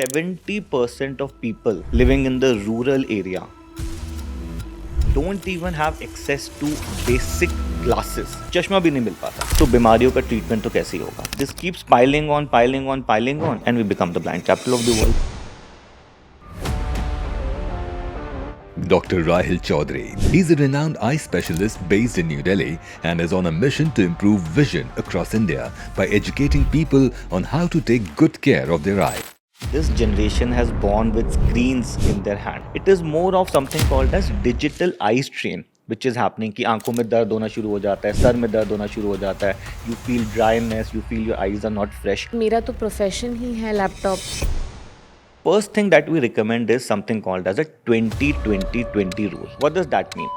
70% of people living in the rural area don't even have access to basic glasses. चश्मा भी नहीं मिल पाता, तो बीमारियों का ट्रीटमेंट तो कैसे ही होगा? This keeps piling on, and we become the blind capital of the world. Dr. Rahil Chaudhary. He's a renowned eye specialist based in New Delhi and is on a mission to improve vision across India by educating people on how to take good care of their eye. This generation has born with screens in their hand. It is more of something called as digital eye strain, which is happening कि आंखों में दर्द होना शुरू हो जाता है, sir में दर्द होना शुरू हो जाता है, you feel dryness, you feel your eyes are not fresh. मेरा तो प्रोफेशन ही है laptop. First thing that we recommend is something called as a 20-20-20 rule. What does that mean?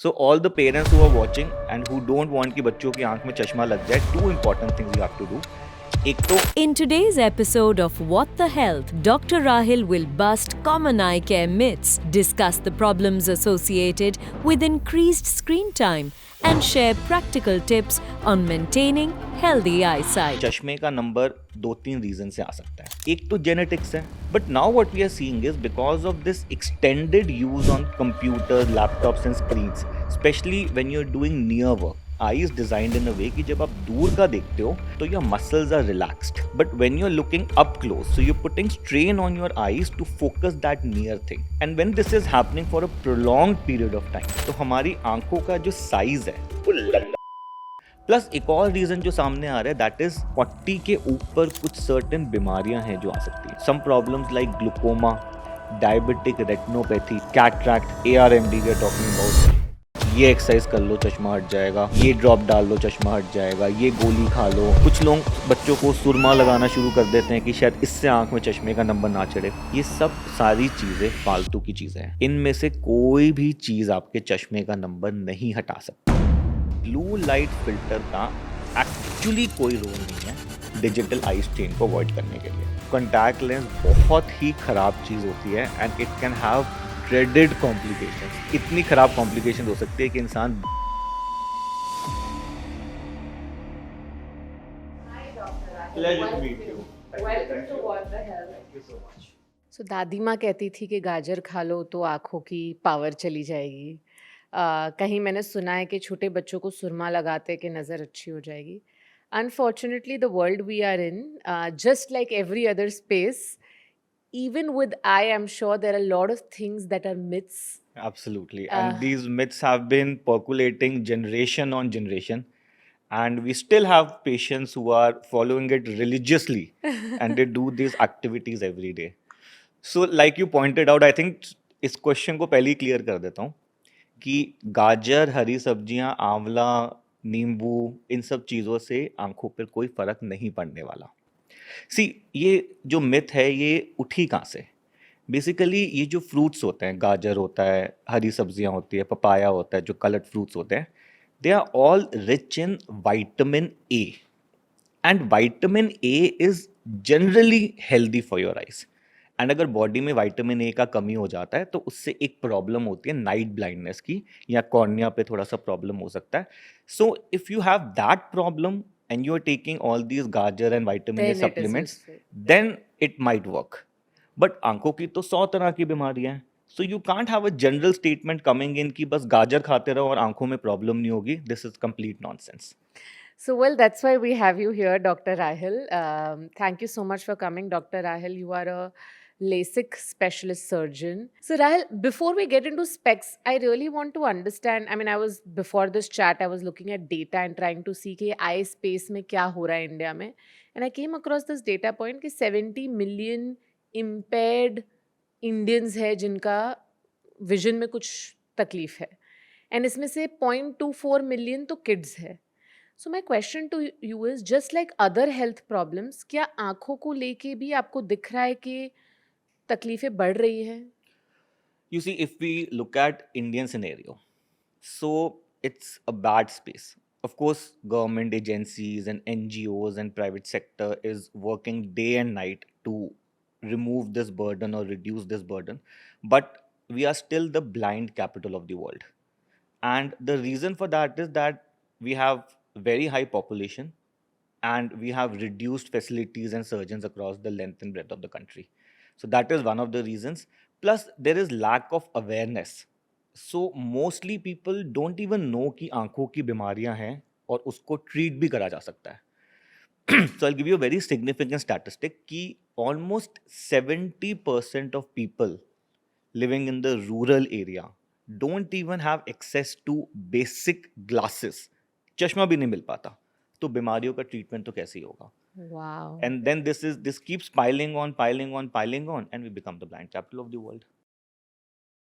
So all the parents who are watching and who don't want कि बच्चों की आंख में चश्मा लग जाए, two important things you have to do. एक तो In today's episode of What the Health, Dr. Rahil will bust common eye care myths, discuss the problems associated with increased screen time, and share practical tips on maintaining healthy eyesight. चश्मे का number 2-3 reason से आ सकता है. एक तो genetics है, but now what we are seeing is because of this extended use on computers, laptops and screens, specially when you are doing near work. Eye is designed in a way कि जब आप दूर का देखते हो तो your muscles are relaxed, but when you are looking up close so you putting strain on your eyes to focus that near thing, and when this is happening for a prolonged period of time तो हमारी आंखों का जो size है वो लंबा. Plus एक और रीजन जो सामने आ रहा है दैट इज 40 के ऊपर कुछ सर्टेन बीमारियां हैं जो आ सकती हैं. Some problems like glaucoma, diabetic retinopathy, cataract, ARMD we are talking about. ये एक्सरसाइज कर लो चश्मा हट जाएगा, ये ड्रॉप डाल लो चश्मा हट जाएगा, ये गोली खा लो. कुछ लोग बच्चों को सुरमा लगाना शुरू कर देते हैं कि शायद इससे आंख में चश्मे का नंबर ना चढ़े. ये सब सारी चीजें फालतू की चीजें हैं. इनमें से कोई भी चीज आपके चश्मे का नंबर नहीं हटा सकती. ब्लू लाइट फिल्टर का एक्चुअली कोई रोल नहीं है डिजिटल आई स्ट्रेन को अवॉइड करने के लिए. कॉन्टैक्ट लेंस बहुत ही खराब चीज़ होती है and it can have dreaded complications. इतनी खराब कॉम्प्लिकेशन हो सकती है कि इंसान सो दादी माँ कहती थी कि गाजर खा लो तो आँखों की पावर चली जाएगी. कहीं मैंने सुना है कि छोटे बच्चों को सुरमा लगाते कि नज़र अच्छी हो जाएगी. Unfortunately, the world we are in, just like every other space, even with eye, I'm sure there are a lot of things that are myths. Absolutely. And these myths have been percolating generation on generation. And we still have patients who are following it religiously and they do these activities every day. So, like you pointed out, I think इस question को पहले ही clear कर देता हूँ कि गाजर, हरी सब्जियां, आंवला, नींबू, इन सब चीज़ों से आंखों पर कोई फर्क नहीं पड़ने वाला. सी, ये जो मिथ है ये उठी कहाँ से? बेसिकली ये जो फ्रूट्स होते हैं, गाजर होता है, हरी सब्जियां होती है, पपाया होता है, जो कलर्ड फ्रूट्स होते हैं, they are all rich in vitamin A, and vitamin A is generally healthy for your eyes. And अगर बॉडी में विटामिन ए का कमी हो जाता है तो उससे एक प्रॉब्लम होती है नाइट ब्लाइंडनेस की, या कॉर्निया पे थोड़ा सा प्रॉब्लम हो सकता है. सो if you have that problem and you are taking all these gajar and vitamin A Then it is supplements, useful. then it might work. But आंखों की तो 100 तरह की बीमारियां हैं. So you can't have a general statement coming in कि बस गाजर खाते रहो और आंखों में प्रॉब्लम नहीं होगी. This is complete nonsense. So, well, that's why we have you here, Dr. Rahil. Thank you so much for coming, Dr. Rahil. You are a LASIK specialist surgeon. So, Rahil, before we get into specs, I really want to understand. I mean, before this chat, I was looking at data and trying to see कि eye space में क्या हो रहा है India में. And I came across this data point कि 70 million impaired Indians है जिनका विजन में कुछ तकलीफ है. And इसमें से 0.24 million तो kids है. So my question to you is, just like other health problems, क्या आँखों को लेके भी आपको दिख रहा है कि तकलीफें बढ़ रही है? You see, if we look at Indian scenario, so it's a bad space. Of course, government agencies and NGOs and private sector is working day and night to remove this burden or reduce this burden, but we are still the blind capital of the world. And the reason for that is that we have very high population and we have reduced facilities and surgeons across the length and breadth of the country. So that is one of the reasons. Plus, there is lack of awareness. So mostly people don't even know कि आंखों की बीमारियां हैं और उसको treat भी करा जा सकता है. So I'll give you a very significant statistic कि almost 70% of people living in the rural area don't even have access to basic glasses. चश्मा भी नहीं मिल पाता. तो बीमारियों का ट्रीटमेंट तो कैसे ही होगा? Wow. And then this keeps piling on, and we become the blind capital of the world.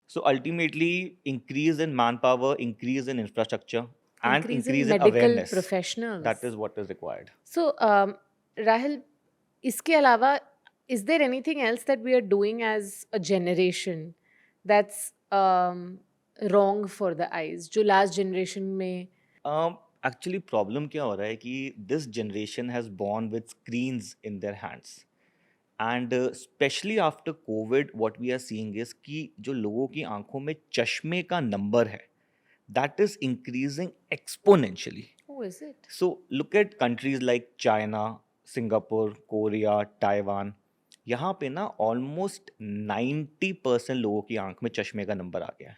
So ultimately, increase in manpower, increase in infrastructure, and Increase in increase in medical awareness. professionals. That is what is required. So, Rahul, इसके अलावा, is there anything else that we are doing as a generation that's wrong for the eyes? जो last generation में Actually, problem क्या हो रहा है कि this generation has born with screens in their hands. And especially after COVID, what we are seeing is कि जो लोगों की आंखों में चश्मे का नंबर है, that is increasing exponentially. oh, is it? So look at countries like China, Singapore, Korea, Taiwan. यहाँ पे ना almost 90% लोगों की आंख में चश्मे का नंबर आ गया है.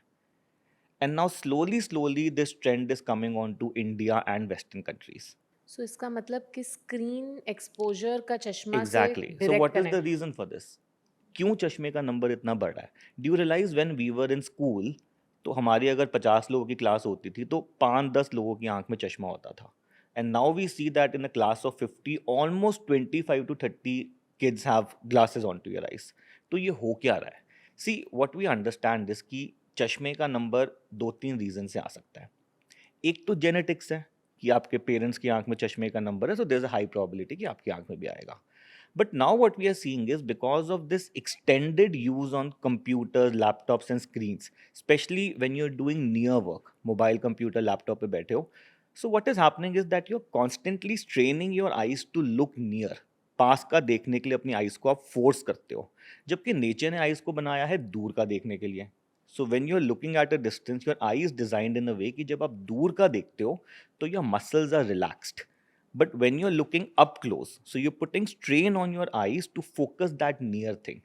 And now slowly this trend is coming on to India and Western countries. So इसका मतलब कि screen exposure का चश्मा Exactly. से So direct what is connect. the reason for this? क्यों चश्मे का नंबर इतना बढ़ रहा है? Do you realize when we were in school, तो हमारी अगर 50 लोगों की क्लास होती थी तो 5-10 लोगों की आंख में चश्मा होता था. And now we see that in a class of 50, almost 25 to 30 kids have glasses onto your eyes. तो ये हो क्या रहा है? See, what we understand is कि चश्मे का नंबर 2-3 रीजन से आ सकता है. एक तो जेनेटिक्स है कि आपके पेरेंट्स की आंख में चश्मे का नंबर है, so there's a high probability कि आपकी आंख में भी आएगा. But now what we are seeing is because of this extended use on computers, laptops and screens, especially when you're doing near work, mobile computer, laptop पे बैठे हो, so what is happening is that you're constantly straining your eyes to look near. पास का देखने के लिए अपनी eyes को आप फोर्स करते हो, जबकि नेचर ने आइज को बनाया है दूर का देखने के लिए. So when you are looking at a distance, your eye is designed in a way कि जब आप दूर का देखते हो तो your muscles are relaxed. But when you're looking up close, so you're putting strain on your eyes to focus that near thing.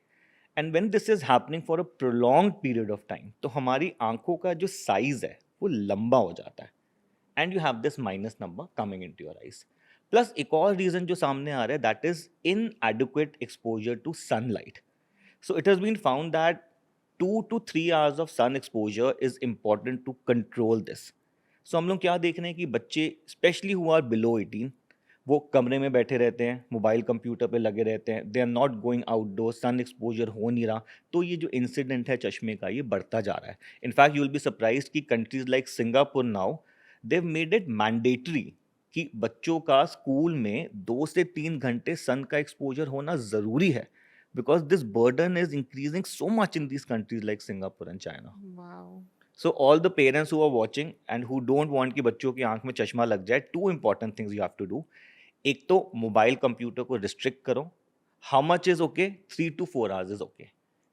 And when this is happening for a prolonged period of time, तो हमारी आंखों का जो size है वो लंबा हो जाता है. And you have this minus number coming into your eyes. Plus एक और reason जो सामने आ रहा है, that is inadequate exposure to sunlight. So it has been found that 2 to 3 hours of sun exposure is important to control this. सो हम लोग क्या देख रहे हैं कि बच्चे स्पेशली हु आर बिलो 18, वो कमरे में बैठे रहते हैं, मोबाइल कंप्यूटर पे लगे रहते हैं, they are not going outdoor, sun exposure हो नहीं रहा, तो ये जो इंसिडेंट है चश्मे का ये बढ़ता जा रहा है. In fact you will be surprised कि countries like Singapore now they made it mandatory कि बच्चों का स्कूल में 2 से 3 घंटे सन का एक्सपोजर होना ज़रूरी है, because this burden is increasing so much in these countries like Singapore and China. Wow. So all the parents who are watching and who don't want कि बच्चों की आंख में चश्मा लग जाए, 2 important things you have to do. एक तो मोबाइल कंप्यूटर को रिस्ट्रिक्ट करो. How much is okay? 3 to 4 hours is okay.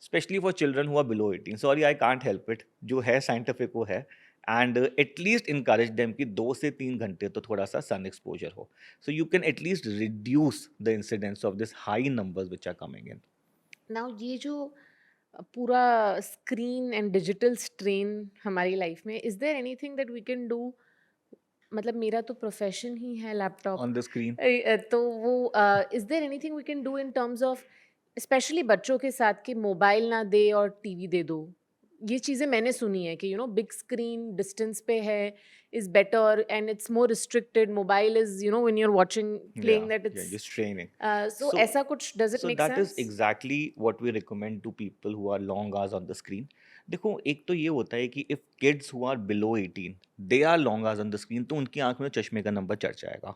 Especially for children who are below 18. Sorry, I can't help it. जो है scientific वो है. And at least encourage them कि 2 से 3 घंटे तो थोड़ा सा sun exposure हो. So you can at least reduce the incidence of this high numbers which are coming in. Now ये जो पूरा स्क्रीन एंड डिजिटल स्ट्रेन हमारी लाइफ में, is there anything that we can do? मतलब मेरा तो profession ही है लैपटॉप, On the screen. तो वो is there anything we can do in terms of specially बच्चों के साथ कि मोबाइल ना दे और टीवी दे दो? ये चीज़ें मैंने सुनी है कि बिग स्क्रीन डिस्टेंस पे है is better and it's more restricted. Mobile is, when you're watching, playing that Yeah, it's... just training. So ऐसा कुछ, does it So make that sense? is exactly what we recommend to people who are long hours on the screen. देखो, एक तो ये होता है कि if kids who are below 18, they are long hours on the screen, तो उनकी आंख में चश्मे का नंबर चढ़ जाएगा.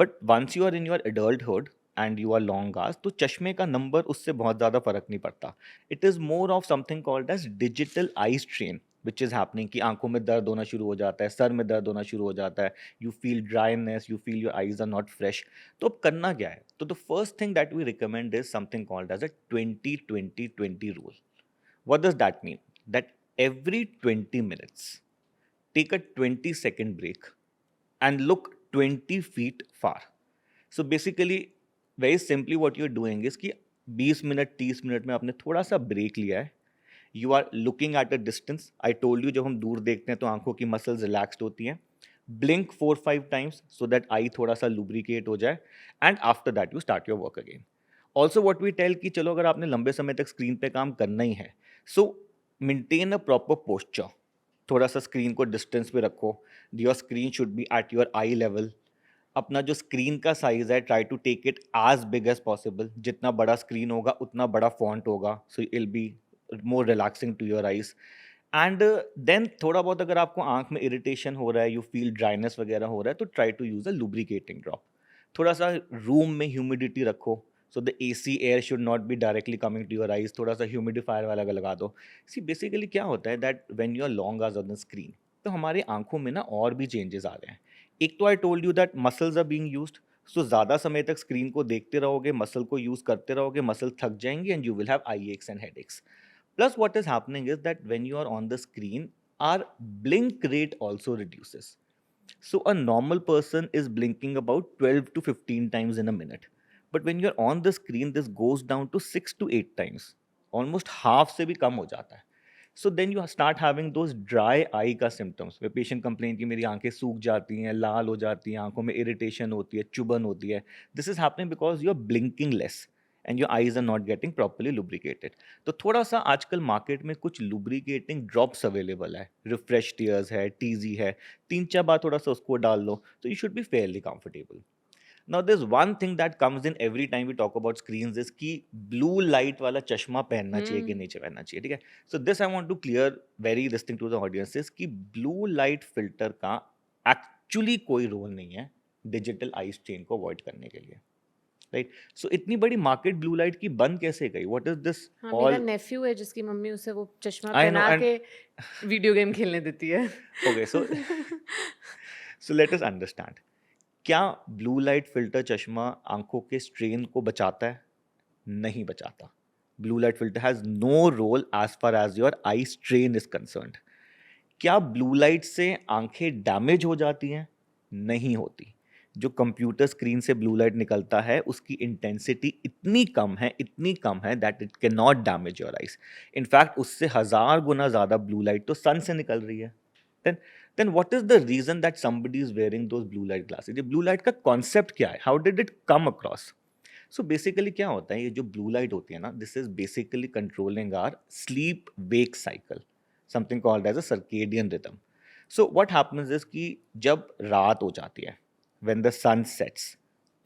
But once you are in your adulthood and you are long hours, तो चश्मे का नंबर उससे बहुत ज़्यादा फर्क नहीं पड़ता. It is more of something called as digital eye strain, which is happening कि आंखों में दर्द होना शुरू हो जाता है, सर में दर्द होना शुरू हो जाता है, you feel dryness, you feel your eyes are not fresh. तो अब करना क्या है? तो the first thing that we recommend is something called as a 20-20-20 rule. What does that mean? That every 20 minutes, take a 20-second break and look 20 feet far. So basically very simply what you are doing is कि 20 minute 30 minute में आपने थोड़ा सा break लिया है, you are looking at a distance. I told you, जब हम दूर देखते हैं तो आंखों की मसल्स रिलैक्स्ड होती हैं. Blink 4-5 times so that eye थोड़ा सा लुब्रिकेट हो जाए, and after that you start your work again. Also what we tell कि चलो अगर आपने लंबे समय तक स्क्रीन पे काम करना ही है, so maintain a proper posture. थोड़ा सा स्क्रीन को डिस्टेंस पे रखो. Your screen should be at your eye level. अपना जो स्क्रीन का साइज है, try to take it as big as possible. जितना बड़ा स्क्रीन होगा उतना बड़ा फॉन्ट होगा, so it be more relaxing to your eyes. And then थोड़ा बहुत अगर आपको आंख में इरिटेशन हो रहा है, यू फील ड्राइनेस वगैरह हो रहा है, तो try to use a lubricating drop. थोड़ा सा रूम में ह्यूमिडिटी रखो, so the AC air should not be directly coming to your eyes. थोड़ा सा ह्यूमिडिफायर वाला लगा दो. सी बेसिकली क्या होता है that when you are long hours on the screen, तो हमारी आंखों में ना और भी चेंजेस आ रहे हैं. एक तो I told you that muscles are being used. So ज़्यादा समय तक स्क्रीन को देखते रहोगे, मसल को यूज़ करते रहोगे, मसल थक जाएंगे and you will have I aches and head x. Plus, what is happening is that when you are on the screen, our blink rate also reduces. So, a normal person is blinking about 12 to 15 times in a minute. But when you're on the screen, this goes down to 6 to 8 times. Almost half से भी कम हो जाता है. So then you start having those dry eye का symptoms. where patient complain कि मेरी आंखें सूख जाती हैं, लाल हो जाती हैं, आंखों में irritation होती है, चुभन होती है. This is happening because you're blinking less and your eyes are not getting properly lubricated. तो थोड़ा सा आजकल मार्केट में कुछ lubricating drops अवेलेबल है. Refresh Tears है, TZ है. 3-4 बार थोड़ा सा उसको डाल लो, तो you should be fairly comfortable. Now there's one thing that comes in every time we talk about screens is कि blue light वाला चश्मा पहनना चाहिए कि नहीं पहनना चाहिए, ठीक है. So this I want to clear very distinct to the audiences कि blue light filter का actually कोई रोल नहीं है डिजिटल आई स्ट्रेन को अवॉइड करने के लिए, राइट. सो इतनी बड़ी मार्केट ब्लू लाइट की बंद कैसे गई? व्हाट इज दिस हाँ, मेरा ऑल? नेफ्यू है जिसकी मम्मी उसे वो चश्मा I know, पहना and के वीडियो गेम खेलने देती है. okay, so let us understand. क्या ब्लू लाइट फिल्टर चश्मा आंखों के स्ट्रेन को बचाता है? नहीं बचाता. Blue light filter has no role as far as your eye strain is concerned. क्या ब्लू लाइट से आंखें डैमेज हो जाती हैं? नहीं होती. जो कंप्यूटर स्क्रीन से ब्लू लाइट निकलता है उसकी इंटेंसिटी इतनी कम है that it can not damage your eyes. In fact उससे 1000 गुना ज़्यादा ब्लू लाइट तो सन से निकल रही है. then what is the reason that somebody is wearing those blue light glasses? ये blue light का concept क्या है? How did it come across? So basically क्या होता है, ये जो blue light होती है ना, this is basically controlling our sleep wake cycle, something called as a circadian rhythm. So what happens is कि जब रात हो जाती है, when the sun sets,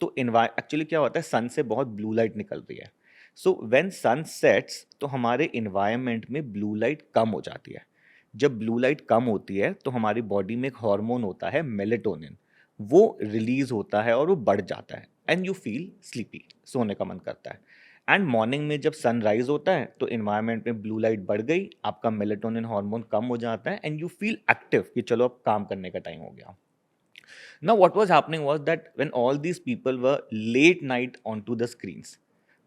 तो एक्चुअली क्या होता है, सन से बहुत ब्लू लाइट निकल रही है. सो व्हेन सन सेट्स तो हमारे इन्वायरमेंट में ब्लू लाइट कम हो जाती है. जब ब्लू लाइट कम होती है तो हमारी बॉडी में एक हार्मोन होता है मेलेटोनिन, वो रिलीज होता है और वो बढ़ जाता है एंड यू फील स्लीपी, सोने का मन करता है. एंड मॉर्निंग में जब सनराइज होता है तो इन्वायरमेंट में ब्लू लाइट बढ़ गई, आपका मेलेटोनिन हार्मोन कम हो जाता है एंड यू फील एक्टिव कि चलो अब काम करने का टाइम हो गया. Now what was happening was that when all these people were late night onto the screens,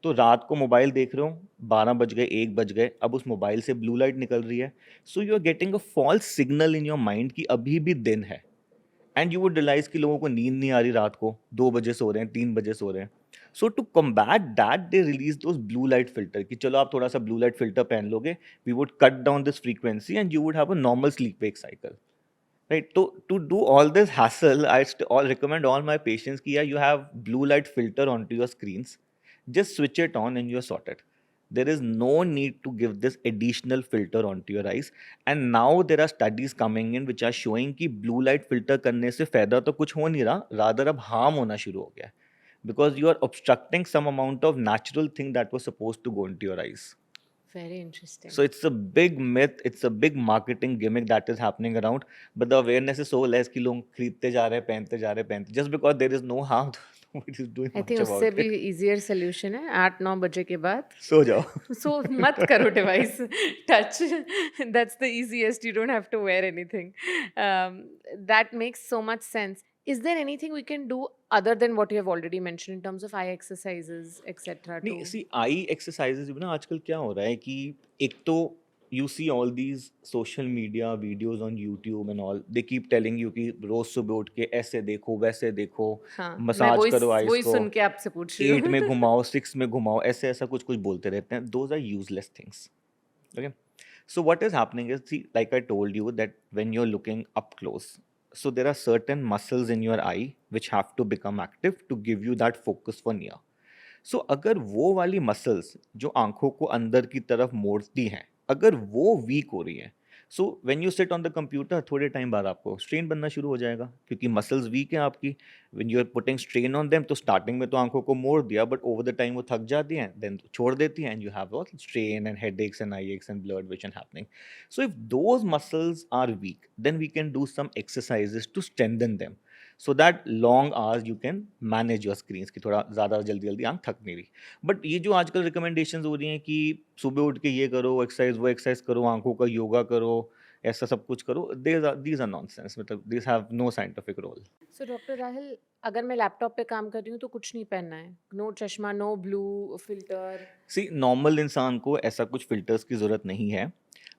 तो रात को मोबाइल देख रहे हो, 12 बज गए, 1 बज गए, अब उस मोबाइल से ब्लू लाइट निकल रही है. So you are getting a false signal in your mind कि अभी भी दिन है. एंड यू वुड रियलाइज कि लोगों को नींद नहीं आ रही, रात को 2 बजे सो रहे हैं, 3 बजे सो रहे हैं. So to combat that they release those blue light filter कि चलो आप थोड़ा सा ब्लू लाइट फिल्टर पहन लोगे, we would cut down this frequency and you would have a normal sleep wake cycle. Right. So to do all this hassle, I all recommend all my patients कि yeah, you have blue light filter onto your screens. Just switch it on and you're sorted. There is no need to give this additional filter onto your eyes. And now there are studies coming in which are showing कि blue light filter करने से फायदा तो कुछ हो नहीं रहा, rather अब harm होना शुरू हो गया. Because you are obstructing some amount of natural thing that was supposed to go into your eyes. Very interesting. So it's a big myth, it's a big marketing gimmick that is happening around, but the awareness is so less कि लोग खरीदते जा रहे हैं, पहनते जा रहे हैं, पहनते, just because there is no harm, nobody is doing I much think उससे about भी it. easier solution है 8-9 बजे के बाद सो जाओ. so मत करो device touch. That's the easiest. You don't have to wear anything. That makes so much sense. Is there anything we can do other than what you have already mentioned in terms of eye exercises, etc. नहीं, सी आई exercises भी ना आजकल क्या हो रहा है कि एक तो you see all these social media videos on YouTube and all, they keep telling you कि रोज सुबह उठ के ऐसे देखो वैसे देखो, हाँ, मैं मसाज करो आइस वही को, सुन के आपसे पूछ रही 8 में हूँ। घुमाओ 6 में घुमाओ, ऐसे ऐसा कुछ कुछ बोलते रहते हैं. Those are useless things. Okay. So what is happening is, see, like I told you that when you're looking up close, so there are certain muscles in your eye which have to become active to give you that focus for near. सो अगर वो वाली muscles जो आंखों को अंदर की तरफ मोड़ती हैं, अगर वो वीक हो रही हैं, सो when you sit on the computer थोड़े टाइम बाद आपको स्ट्रेन बनना शुरू हो जाएगा, क्योंकि मसल्स वीक हैं आपकी. When you are putting strain on them, तो स्टार्टिंग में तो आंखों को मोड़ दिया, बट ओवर द टाइम वो थक जाती हैं, देन छोड़ देती हैं, and you have all strain and headaches and eye aches and blurred vision happening. So if those muscles are weak, then we can do some exercises to strengthen them, so that long hours you can manage your screens, की थोड़ा ज़्यादा जल्दी जल्दी आंख थक नहीं रही. But ये जो आजकल रिकमेंडेशंस हो रही हैं कि सुबह उठ के ये करो, एक्सरसाइज वो एक्सरसाइज करो, आंखों का योगा करो, ऐसा सब कुछ करो, दीज आर नॉनसेंस. मतलब these have no scientific role. So doctor Rahil, अगर मैं लैपटॉप पे काम कर रही हूँ तो कुछ नहीं पहनना है, नो चश्मा, no blue filter? See, normal इंसान को ऐसा कुछ फिल्टर्स की ज़रूरत नहीं है,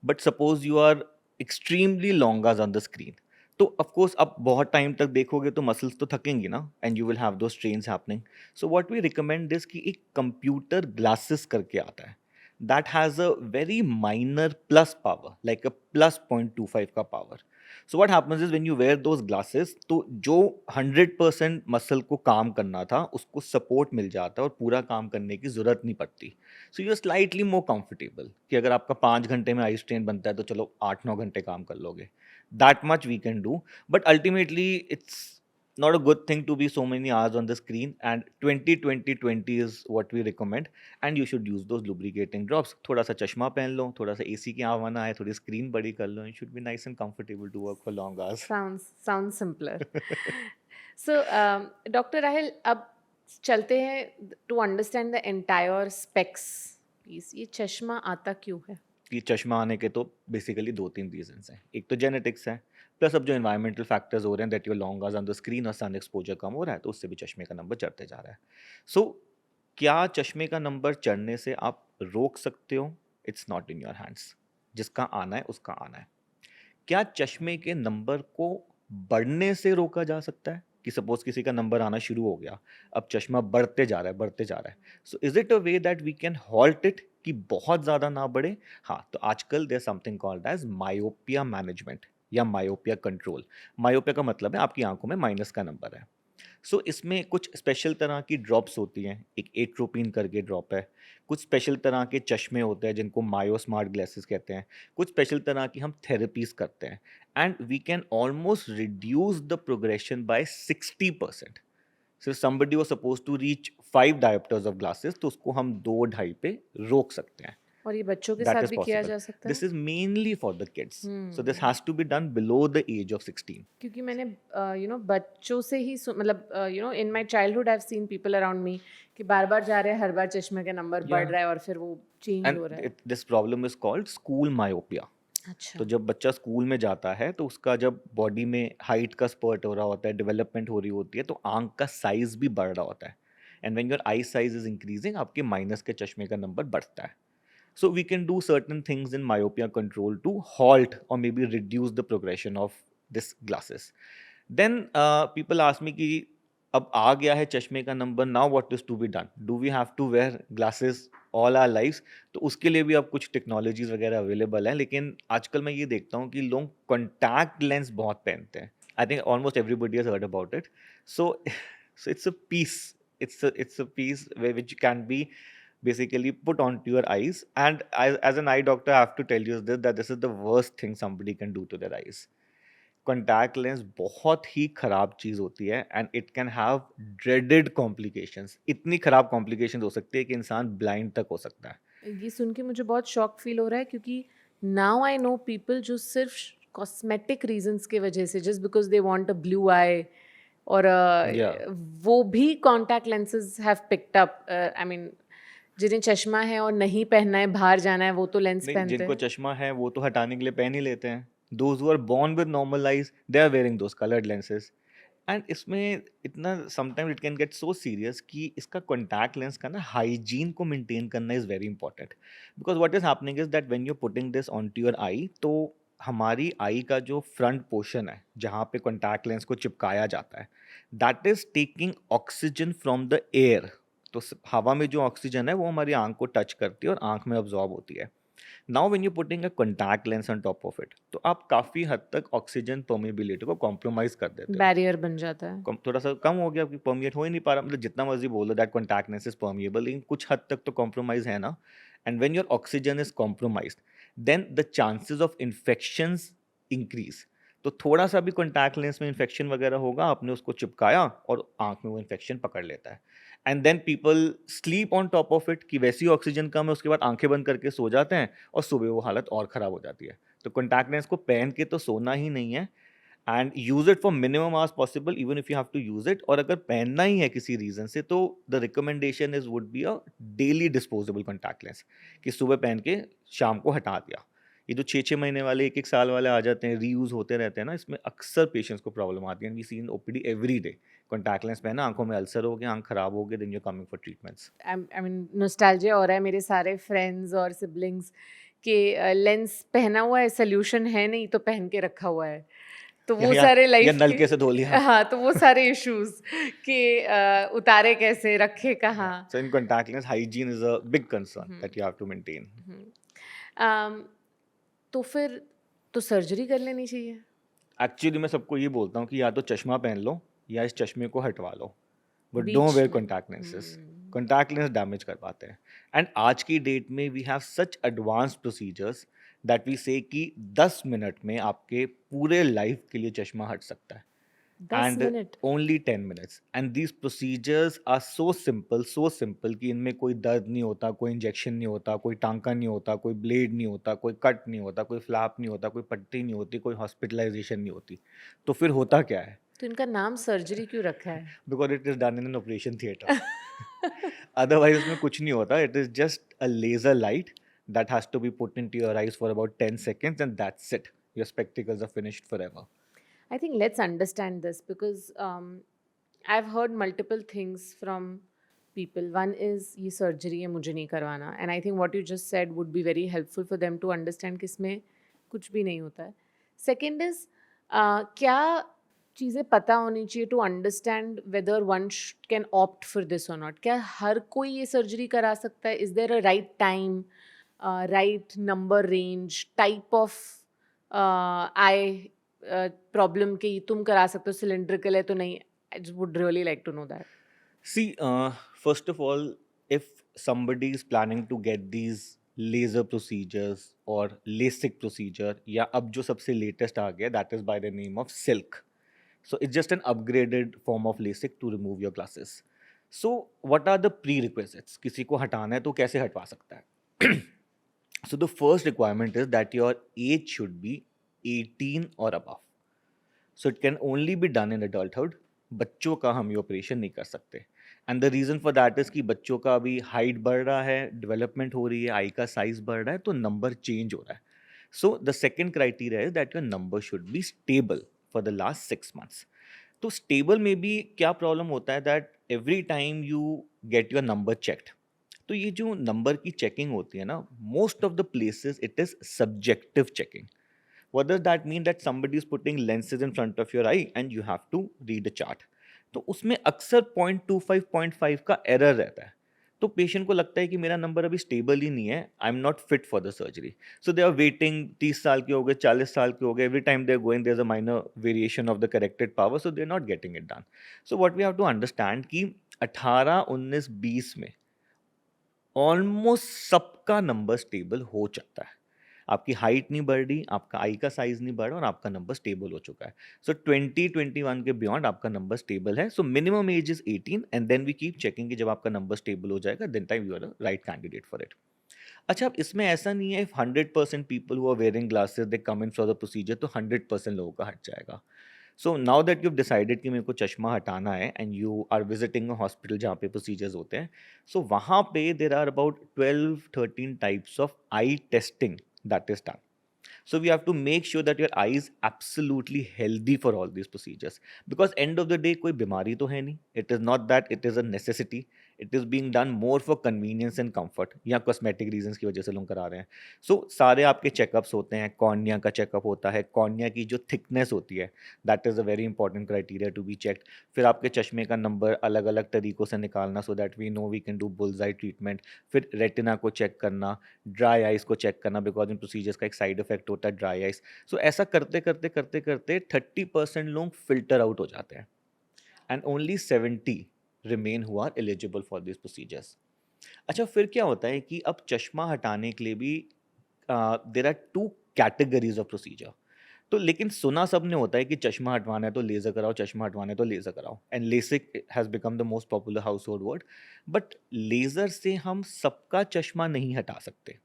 but suppose you are extremely long hours on the screen, तो ऑफ कोर्स आप बहुत टाइम तक देखोगे तो मसल्स तो थकेंगी ना, एंड यू विल हैव दो strains happening. So what we recommend this कि एक कंप्यूटर ग्लासेस करके आता है, that has a very minor plus power, like a plus 0.25 का power. So what happens is when you wear those glasses, तो जो 100% muscle को काम करना था उसको सपोर्ट मिल जाता है और पूरा काम करने की ज़रूरत नहीं पड़ती. So you are slightly more comfortable, कि अगर आपका 5 घंटे में आई स्ट्रेन बनता है तो चलो 8-9 घंटे काम कर लोगे. That much we can do, but ultimately it's not a good thing to be so many hours on the screen, and 20-20-20 is what we recommend, and you should use those lubricating drops. थोड़ा सा चश्मा पहन लो, थोड़ा सा AC की हवा ना आए, थोड़ी स्क्रीन बड़ी कर लो, and should be nice and comfortable to work for long hours. Sounds simpler. So, Dr. Rahil, अब चलते हैं to understand the entire specs piece. ये चश्मा आता क्यों है? कि चश्मा आने के तो बेसिकली 2-3 रीजंस हैं. एक तो जेनेटिक्स है, प्लस अब जो एनवायरमेंटल फैक्टर्स हो रहे हैं, that your long hours on the screen और सन एक्सपोजर कम हो रहा है, तो उससे भी चश्मे का नंबर चढ़ते जा रहा है. सो क्या चश्मे का नंबर चढ़ने से आप रोक सकते हो? It's not in your hands. जिसका आना है उसका आना है. क्या चश्मे के नंबर को बढ़ने से रोका जा सकता है? कि सपोज किसी का नंबर आना शुरू हो गया, अब चश्मा बढ़ते जा रहा है, बढ़ते जा रहा है, so is it a way that we can halt it कि बहुत ज़्यादा ना बढ़े? हाँ, तो आजकल there something called as myopia management या मायोपिया कंट्रोल. मायोपिया का मतलब है आपकी आंखों में माइनस का नंबर है. सो इसमें कुछ स्पेशल तरह की ड्रॉप्स होती हैं, एक एट्रोपिन करके ड्रॉप है, कुछ स्पेशल तरह के चश्मे होते हैं जिनको मायो स्मार्ट ग्लासेस कहते हैं, कुछ स्पेशल तरह की हम थेरेपीज करते हैं, and we can almost reduce the progression by 60%. So somebody was suppose to reach 5 diopters of glasses, तो उसको हम 2-2.5 पे रोक सकते हैं. और ये बच्चों के That साथ is भी किया possible. जा सकता This है? is mainly for the kids. So this has to be done below the age of 16. क्योंकि मैंने बच्चों से ही मतलब in my childhood I have seen people around me कि बार बार जा रहे हैं, हर बार चश्मे का नंबर बढ़ Yeah. रहा है और फिर वो चेंज हो रहा है. And this problem is called school myopia. अच्छा. तो जब बच्चा स्कूल में जाता है तो उसका जब बॉडी में हाइट का स्पर्ट हो रहा होता है, डेवलपमेंट हो रही होती है, तो आंख का साइज भी बढ़ रहा होता है, and when your I size is increasing, आपके माइनस के चश्मे का नंबर बढ़ता है. So we can do certain things in myopia control to halt or maybe reduce the progression of this glasses. Then people ask me कि अब आ गया है चश्मे का number, now what is to be done? Do we have to wear glasses all our lives? तो उसके लिए भी अब कुछ टेक्नोलॉजीज वगैरह अवेलेबल हैं, लेकिन आजकल मैं ये देखता हूँ कि लोग कॉन्टैक्ट लेंस बहुत पहनते हैं. I think almost everybody has heard about it. So it's a piece, it's a piece which can be basically put onto your eyes, and as an eye doctor I have to tell you this, that this is the worst thing somebody can do to their eyes. Contact lens बहुत ही खराब चीज़ होती है, and it can have dreaded complications. इतनी खराब complications हो सकती है कि इंसान blind तक हो सकता है. ये सुन के मुझे बहुत शॉक फील हो रहा है, क्योंकि नाउ आई नो पीपल जो सिर्फ कॉस्मेटिक रीजंस के वजह से, just because they want a blue eye, और वो भी contact lenses have picked up. I mean जिन्हें चश्मा है और नहीं पहनना है, बाहर जाना है, वो तो लेंस नहीं, पहनते जिनको हैं. चश्मा है वो तो हटाने के लिए पहन ही लेते हैं. Those who are born with normal eyes, they are wearing those colored lenses. And इसमें इतना sometimes it can get so serious कि इसका कॉन्टैक्ट लेंस का ना हाइजीन को मेंटेन करना is very important, because what is happening is that when you putting this on to your eye, तो हमारी आई का जो फ्रंट पोर्शन है जहाँ पे कॉन्टैक्ट लेंस को चिपकाया जाता है, that is taking oxygen from the air. तो हवा में जो ऑक्सीजन है वो हमारी आंख को टच करती है और आंख में अब्जॉर्ब होती है। Now when you putting a contact lens on top of it, तो आप काफ़ी हद तक ऑक्सीजन परमेबिलिटी को कॉम्प्रोमाइज कर देते हो। बैरियर बन जाता है। थोड़ा सा कम हो गया कि परमिएट हो ही नहीं पा रहा, मतलब जितना मर्जी बोलो दैट कॉन्टैक्टनेस इज परमिएबल, लेकिन कुछ हद तक तो कॉम्प्रोमाइज है ना। And when your oxygen is compromised, then the chances of infections increase. तो थोड़ा सा भी कॉन्टैक्ट लेंस में इन्फेक्शन वगैरह होगा, आपने उसको चिपकाया और आंख में वो इन्फेक्शन पकड़ लेता है। And then people sleep on top of it कि वैसी ऑक्सीजन कम है, उसके बाद आंखें बंद करके सो जाते हैं और सुबह वो हालत और ख़राब हो जाती है। तो कॉन्टैक्ट लेंस को पहन के तो सोना ही नहीं है, and use it for minimum hours possible even if you have to use it. और अगर पहनना ही है किसी रीज़न से, तो the recommendation is would be a daily disposable contact lens, कि सुबह पहन के शाम को हटा दिया। ये जो 6-6 महीने वाले, 1-1 साल वाले आ जाते हैं, रीयूज़ होते रहते हैं ना, इसमें अक्सर पेशेंट्स को प्रॉब्लम आती है। And we see in OPD every day, contact lens पहना, आंखों में अल्सर हो गया, आंख खराब हो गई, then you are coming for treatments. I mean nostalgia हो रहा है मेरे सारे फ्रेंड्स और सिबलिंग्स के लेंस पहना हुआ है, सोल्यूशन है नहीं तो पहन के रखा हुआ है। तो वो सारे या लाइफ नलके से धो लिया। हाँ, तो वो सारे इश्यूज कि उतारे कैसे, रखे कहाँ। So in contact lens, hygiene is a big concern that you have to maintain. तो फिर तो सर्जरी कर लेनी चाहिए। एक्चुअली मैं सबको ये बोलता हूँ कि या तो चश्मा पहन लो या इस चश्मे को हटवा लो, बट बीच डोंट वेयर में। Contact lenses. Contact lens damage कर पाते हैं। एंड आज की डेट में we have such advance procedures that we say कि 10 मिनट में आपके पूरे लाइफ के लिए चश्मा हट सकता है। 10 and minute. only 10 minutes, and these procedures are so simple कि इनमें कोई दर्द नहीं होता, कोई इंजेक्शन नहीं होता, कोई टांका नहीं होता, कोई ब्लेड नहीं होता, कोई कट नहीं होता, कोई फ्लैप नहीं होता, कोई पट्टी नहीं होती, कोई हॉस्पिटलाइजेशन नहीं होती। तो फिर होता क्या है? तो इनका नाम सर्जरी क्यों रखा है? Because it is done in an operation theatre. Otherwise उसमें कुछ नहीं होता, it is just a laser light that has to be put into your eyes for about 10 seconds and that's it. Your spectacles are finished forever. I think let's understand this because I've heard multiple things from people. One is ये surgery है मुझे नहीं करवाना, and I think what you just said would be very helpful for them to understand कि इसमें कुछ भी नहीं होता है. Second is क्या चीज़ें पता होनी चाहिए to understand whether one can opt for this or not. क्या हर कोई ये surgery करा सकता है? Is there a right time, right number range, type of eye problem कि तुम करा सकते हो, सिलेंड्रिकल है तो नहीं? I just would really like to know that. See, first of all, if somebody is planning to get these laser procedures or LASIK procedure, या अब जो सबसे latest आ गया, that is by the name of Silk. So it's just an upgraded form of LASIK to remove your glasses. So what are the prerequisites? किसी को हटाना है तो कैसे हटवा सकता है? So the first requirement is that your age should be 18 or above. So it can only be done in adulthood. बच्चों का हम ये ऑपरेशन नहीं कर सकते। And the reason for that is कि बच्चों का अभी हाइट बढ़ रहा है, डेवलपमेंट हो रही है, आई का साइज बढ़ रहा है, तो नंबर चेंज हो रहा है। So the second criteria is that your number should be stable for the last 6 months. तो स्टेबल में भी क्या प्रॉब्लम होता है that every time you get your number checked, तो ये जो नंबर की चेकिंग होती है ना, most of the places it is subjective checking. What does that mean? That somebody is putting lenses in front of your eye and you have to read a chart. तो उसमें अक्सर 0.25 0.5 का error रहता है, तो पेशेंट को लगता है कि मेरा नंबर अभी स्टेबल ही नहीं है, I am not fit for the surgery. So they are waiting, 30 साल के हो गए, 40 साल के हो गए, every time they are going there is a minor variation of the corrected power, so they are not getting it done. So what we have to understand कि 18, 19, 20 में ऑलमोस्ट सबका नंबर स्टेबल हो जाता है. आपकी हाइट नहीं बढ़ रही, आपका आई का साइज नहीं बढ़ रहा और आपका नंबर स्टेबल हो चुका है. सो 20-21 के बियॉन्ड आपका नंबर स्टेबल है. So minimum age is 18 and then we keep checking कि जब आपका नंबर स्टेबल हो जाएगा then time you are the right candidate for it. अच्छा, अब इसमें ऐसा नहीं है if 100% people who are wearing glasses they come in for the procedure तो 100% लोगों का हट जाएगा. So now that you decided कि मेरे को चश्मा हटाना है and you are visiting a hospital जहाँ पे प्रोसीजर्स होते हैं, सो वहाँ पे there are about 12-13 types of eye testing that is done. So we have to make sure that your eye is absolutely healthy for all these procedures, because end of the day कोई बीमारी तो है नहीं. It is not that it is a necessity. It is being done more for convenience and comfort, या cosmetic reasons की वजह से लोग करा रहे हैं. So सारे आपके चेकअप्स होते हैं, कॉर्निया का चेकअप होता है, कॉर्निया की जो थिकनेस होती है, that is a very important criteria to be checked. फिर आपके चश्मे का नंबर अलग अलग तरीक़ों से निकालना, so that we know we can do bullseye treatment. फिर रेटिना को चेक करना, ड्राई आइज़ को चेक करना, बिकॉज इन प्रोसीजर्स का एक साइड इफेक्ट होता है ड्राई आइज़. सो ऐसा करते करते करते करते 30% लोग फिल्टर आउट हो जाते हैं, and only 70 remain who are eligible for this procedures. अच्छा, फिर क्या होता है कि अब चश्मा हटाने के लिए भी there are 2 categories of procedure. तो लेकिन सुना सबने होता है कि चश्मा हटवाना है तो लेज़र कराओ, चश्मा हटवाना है तो लेज़र कराओ, and LASIK has become the most popular house hold word. But laser से हम सबका चश्मा नहीं हटा सकते.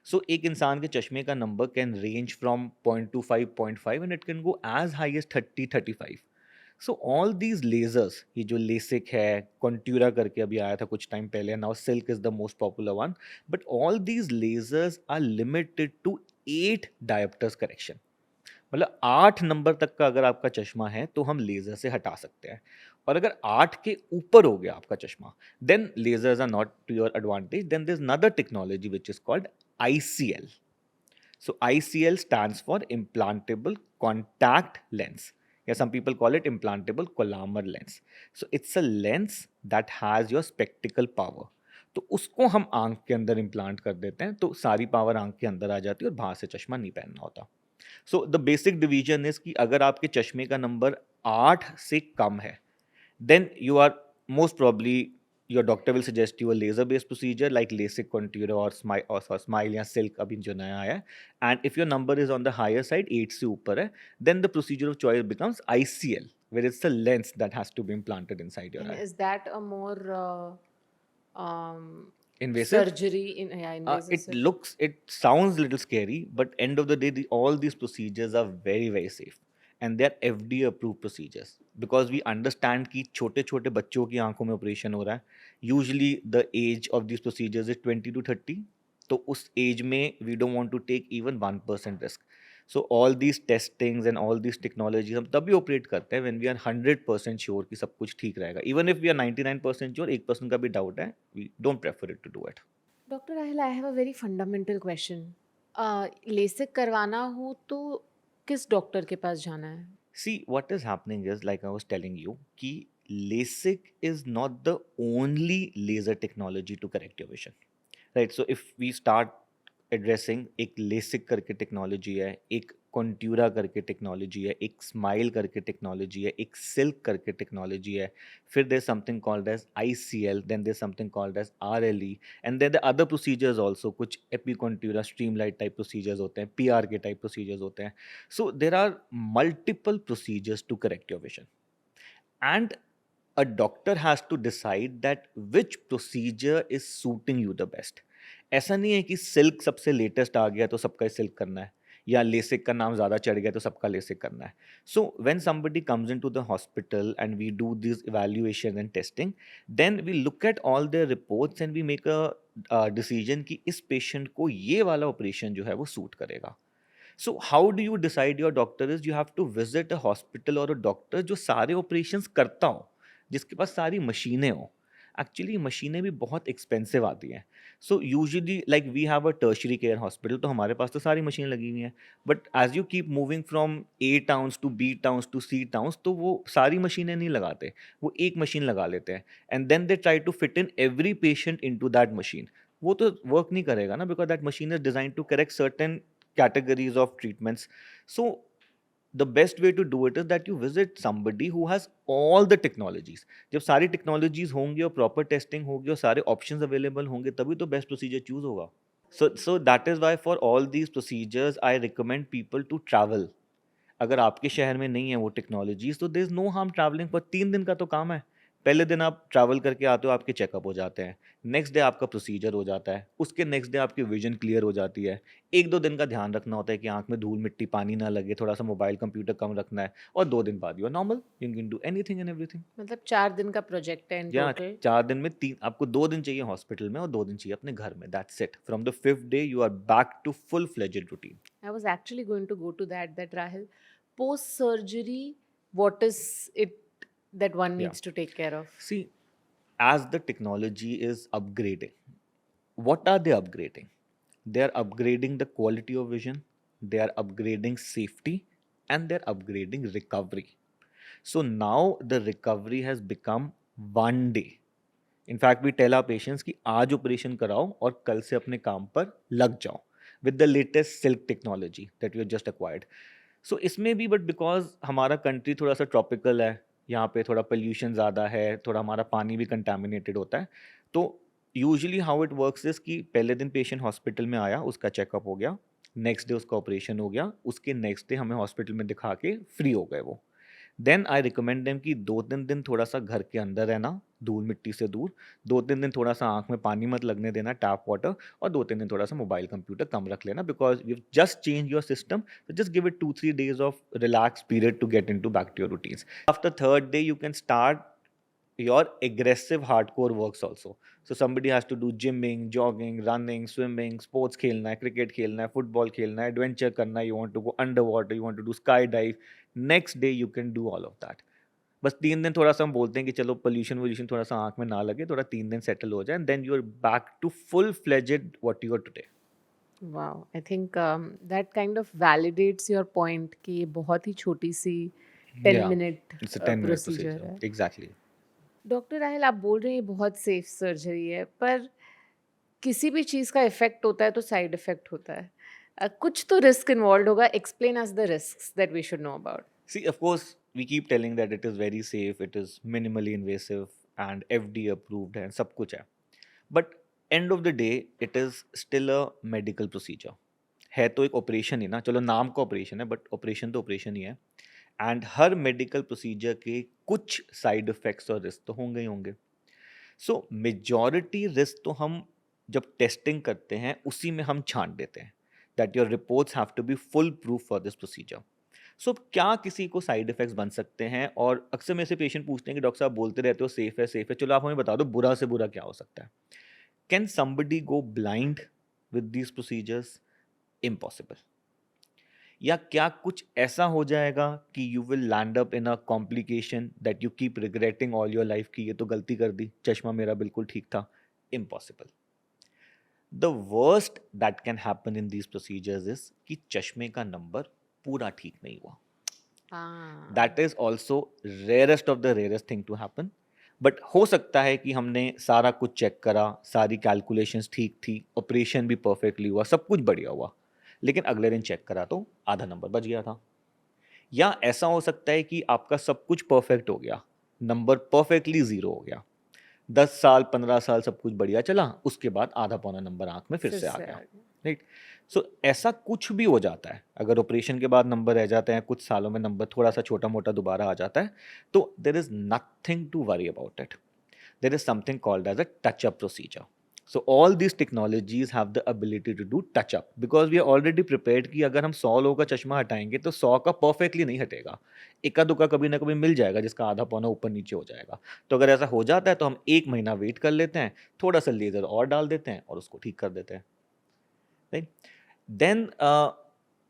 सो एक इंसान के चश्मे का number can range from 0.25, 0.5 and it can go as high as 30, 35. So all these lasers, ये जो लेसिक है, कॉन्ट्यूरा करके अभी आया था कुछ टाइम पहले, now silk is the most popular one, but all these lasers are limited to 8 diopters correction. मतलब 8 नंबर तक का अगर आपका चश्मा है तो हम लेजर से हटा सकते हैं, और अगर 8 के ऊपर हो गया आपका चश्मा, then lasers are not to your advantage. Then there is another technology which is called ICL. So ICL stands for implantable contact lens. Yeah, some people call it implantable Collamer lens. So it's a lens that has your spectacle power. तो उसको हम आंख के अंदर implant कर देते हैं, तो सारी पावर आंख के अंदर आ जाती है और बाहर से चश्मा नहीं पहनना होता. So the basic division is कि अगर आपके चश्मे का नंबर 8 से कम है, then you are most probably, your doctor will suggest you a laser based procedure like LASIK, Contour or Smile या Silk अभी जो नया आया है. And if your number is on the higher side, 8 से ऊपर है, then the procedure of choice becomes ICL, where it's the lens that has to be implanted inside your And eye. is that a more Invasive? surgery? Invasive It surgery? looks, it sounds a little scary, but end of the day, all these procedures are very, very safe. And they are FDA approved procedures, because we understand कि छोटे छोटे बच्चों की आंखों में operation हो रहा है. Usually the age of these procedures is 20 to 30. तो उस एज में we don't want to take even 1% risk. So all these testings and all these technologies हम तभी ऑपरेट करते हैं when we are 100% sure कि सब कुछ ठीक रहेगा. Even if we are 99% sure, 1% का भी डाउट है, we don't prefer it to do it. Dr. Rahil, I have a very fundamental question. LASIK करवाना हो तो किस डॉक्टर के पास जाना है? See, what is happening is, like I was telling you, कि LASIK is not the only laser technology to correct your vision, right? So if we start addressing, एक LASIK करके टेक्नोलॉजी है, एक कॉन्ट्यूरा करके technology है, एक smile करके technology है, एक सिल्क करके टेक्नोलॉजी है, फिर there something called as ICL, then there something called as RLE, and then the other procedures also, कुछ एपीकॉन्ट्यूरा स्ट्रीमलाइट टाइप प्रोसीजर्स होते हैं, PRK टाइप प्रोसीजर्स होते हैं. So there are multiple procedures to correct your vision, and a doctor has to decide that which procedure is suiting you the best. ऐसा नहीं है कि silk सबसे लेटेस्ट आ गया तो सबका सिल्क करना है, या लेसिक का नाम ज़्यादा चढ़ गया तो सबका लेसिक करना है. So when somebody comes into the hospital and we do this evaluation and testing, then we look at all their reports and we make a decision कि इस पेशेंट को ये वाला ऑपरेशन जो है वो सूट करेगा. So how do you decide your doctor is, you have to visit a hospital or a doctor जो सारे operations करता हो, जिसके पास सारी मशीनें हो. एक्चुअली मशीनें भी बहुत एक्सपेंसिव आती हैं. So usually like we have a tertiary care hospital, तो हमारे पास तो सारी मशीनें लगी हुई हैं, but as you keep moving from A towns to B towns to C towns, तो वो सारी मशीनें नहीं लगाते, वो एक मशीन लगा लेते हैं, and then they try to fit in every patient in to that machine. वो तो वर्क नहीं करेगा ना, because that machine is design to correct certain categories of treatments. So the best way to do it is that you visit somebody who has all the technologies. जब सारी technologies होंगी और proper testing होगी और सारे options available होंगे, तभी तो best procedure choose होगा. So that is why for all these procedures I recommend people to travel. अगर आपके शहर में नहीं है वो टेक्नोलॉजीज तो there is no harm travelling. पर 3 दिन का तो काम है, पहले दिन आप ट्रैवल करके आते हो, आपके चेकअप हो जाते हैं, नेक्स्ट डे आपका प्रोसीजर हो जाता है, उसके नेक्स्ट डे आपकी विजन क्लियर हो जाती है। 1-2 दिन का ध्यान रखना होता है कि आँख में धूल, मिट्टी, पानी ना लगे, थोड़ा-सा मोबाइल, कंप्यूटर कम रखना है, और 2 दिन बाद you are normal, you can do anything and everything. मतलब 4 दिन का प्रोजेक्ट है इन या टोटल? 4 दिन में 3 आपको 2 दिन चाहिए हॉस्पिटल में और 2 दिन चाहिए अपने घर में, that's it. From the 5th day you are back to full fledged routine. I was actually going to go to that Rahil, post surgery, what is it that one Yeah. needs to take care of? See, as the technology is upgrading, what are they upgrading? They are upgrading the quality of vision, they are upgrading safety, and they're upgrading recovery. So now the recovery has become 1 day. In fact, we tell our patients कि आज operation कराओ और कल से अपने काम पर लग जाओ with the latest silk technology that we have just acquired. So इसमें भी बट बिकॉज हमारा कंट्री थोड़ा सा ट्रॉपिकल है, यहाँ पे थोड़ा पोल्यूशन ज़्यादा है, थोड़ा हमारा पानी भी कंटामिनेटेड होता है, तो usually how it works is कि पहले दिन पेशेंट हॉस्पिटल में आया, उसका चेकअप हो गया, नेक्स्ट डे उसका ऑपरेशन हो गया, उसके नेक्स्ट डे हमें हॉस्पिटल में दिखा के फ्री हो गए वो। देन आई रिकमेंड देम कि 2-3 दिन थोड़ा सा घर के अंदर रहना, धूल मिट्टी से दूर, 2-3 दिन थोड़ा सा आँख में पानी मत लगने देना, टैप वाटर, और 2-3 दिन थोड़ा सा मोबाइल कंप्यूटर कम रख लेना, because you just change your system, so just give it 2-3 days of relaxed period to get into back to your routines. After 3rd day you can start your aggressive hardcore works also. So somebody has to do gymming, jogging, running, swimming, sports खेलना है, cricket खेलना है, football खेलना है, adventure करना है, you want to go underwater, you want to do skydive, next day you can do all of that. बस 3 दिन थोड़ा सा हम बोलते हैं कि चलो पोल्यूशन वोल्यूशन थोड़ा सा आँख में ना लगे, थोड़ा 3 दिन सेटल हो जाए, and then you are back to full fledged what you are today. Wow, I think that kind of validates your point कि ये बहुत ही छोटी सी 10 Yeah, minute it's a 10-minute procedure procedure. है। Exactly. डॉक्टर राहिल, आप बोल रहे हैं ये बहुत सेफ सर्जरी है, पर किसी भी चीज़ का इफेक्ट होता है तो साइड इफेक्ट होता है। कुछ तो रिस्क इन्वॉल्व होगा। Explain us the risks that we should know about. See, of course, we keep telling that it is very safe, it is minimally invasive, and FDA approved है, सब कुछ है. But end of the day, it is still a medical procedure. है तो एक operation ही ना, चलो नाम का ऑपरेशन है, बट ऑपरेशन तो ऑपरेशन ही है. एंड हर मेडिकल प्रोसीजर के कुछ साइड इफेक्ट्स और रिस्क तो होंगे ही होंगे. सो मेजॉरिटी रिस्क तो हम जब टेस्टिंग करते हैं उसी में हम छांट देते हैं that your reports have to be full proof for this procedure. So क्या किसी को साइड इफेक्ट्स बन सकते हैं? और अक्सर मेरे से पेशेंट पूछते हैं कि डॉक्टर साहब बोलते रहते हो सेफ है, चलो आप हमें बता दो बुरा से बुरा क्या हो सकता है. Can somebody go blind with these procedures? Impossible. या क्या कुछ ऐसा हो जाएगा कि you will land up in a complication that you keep regretting all your life कि ये तो गलती कर दी, चश्मा मेरा बिल्कुल ठीक था? Impossible. The worst that can happen in these procedures is कि चश्मे का नंबर पूरा ठीक नहीं हुआ. That is also rarest of the rarest thing to happen. But हो सकता है कि हमने सारा कुछ चेक करा, सारी कैलकुलेशंस ठीक थी, ऑपरेशन भी परफेक्टली हुआ, सब कुछ बढ़िया हुआ, लेकिन अगले दिन चेक करा तो आधा नंबर बच गया था. या ऐसा हो सकता है कि आपका सब कुछ परफेक्ट हो गया, नंबर परफेक्टली 0 हो गया, 10 साल 15 साल सब कुछ बढ़िया चला, उसके बाद आधा पौना नंबर आंख में फिर से आ गया. राइट. सो ऐसा कुछ भी हो जाता है. अगर ऑपरेशन के बाद नंबर रह जाते हैं, कुछ सालों में नंबर थोड़ा सा छोटा मोटा दोबारा आ जाता है, तो there is nothing to worry about it. There is something called as a touch up procedure. So all these technologies have the ability to do touch up because we are already prepared कि अगर हम 100 लोगों का चश्मा हटाएंगे तो 100 का perfectly नहीं हटेगा, इक्का दुक्का कभी ना कभी मिल जाएगा जिसका आधा पौना ऊपर नीचे हो जाएगा. तो अगर ऐसा हो जाता है तो हम 1 महीना वेट कर लेते हैं, थोड़ा सा लेजर और डाल देते हैं और उसको ठीक कर देते हैं. Right. Then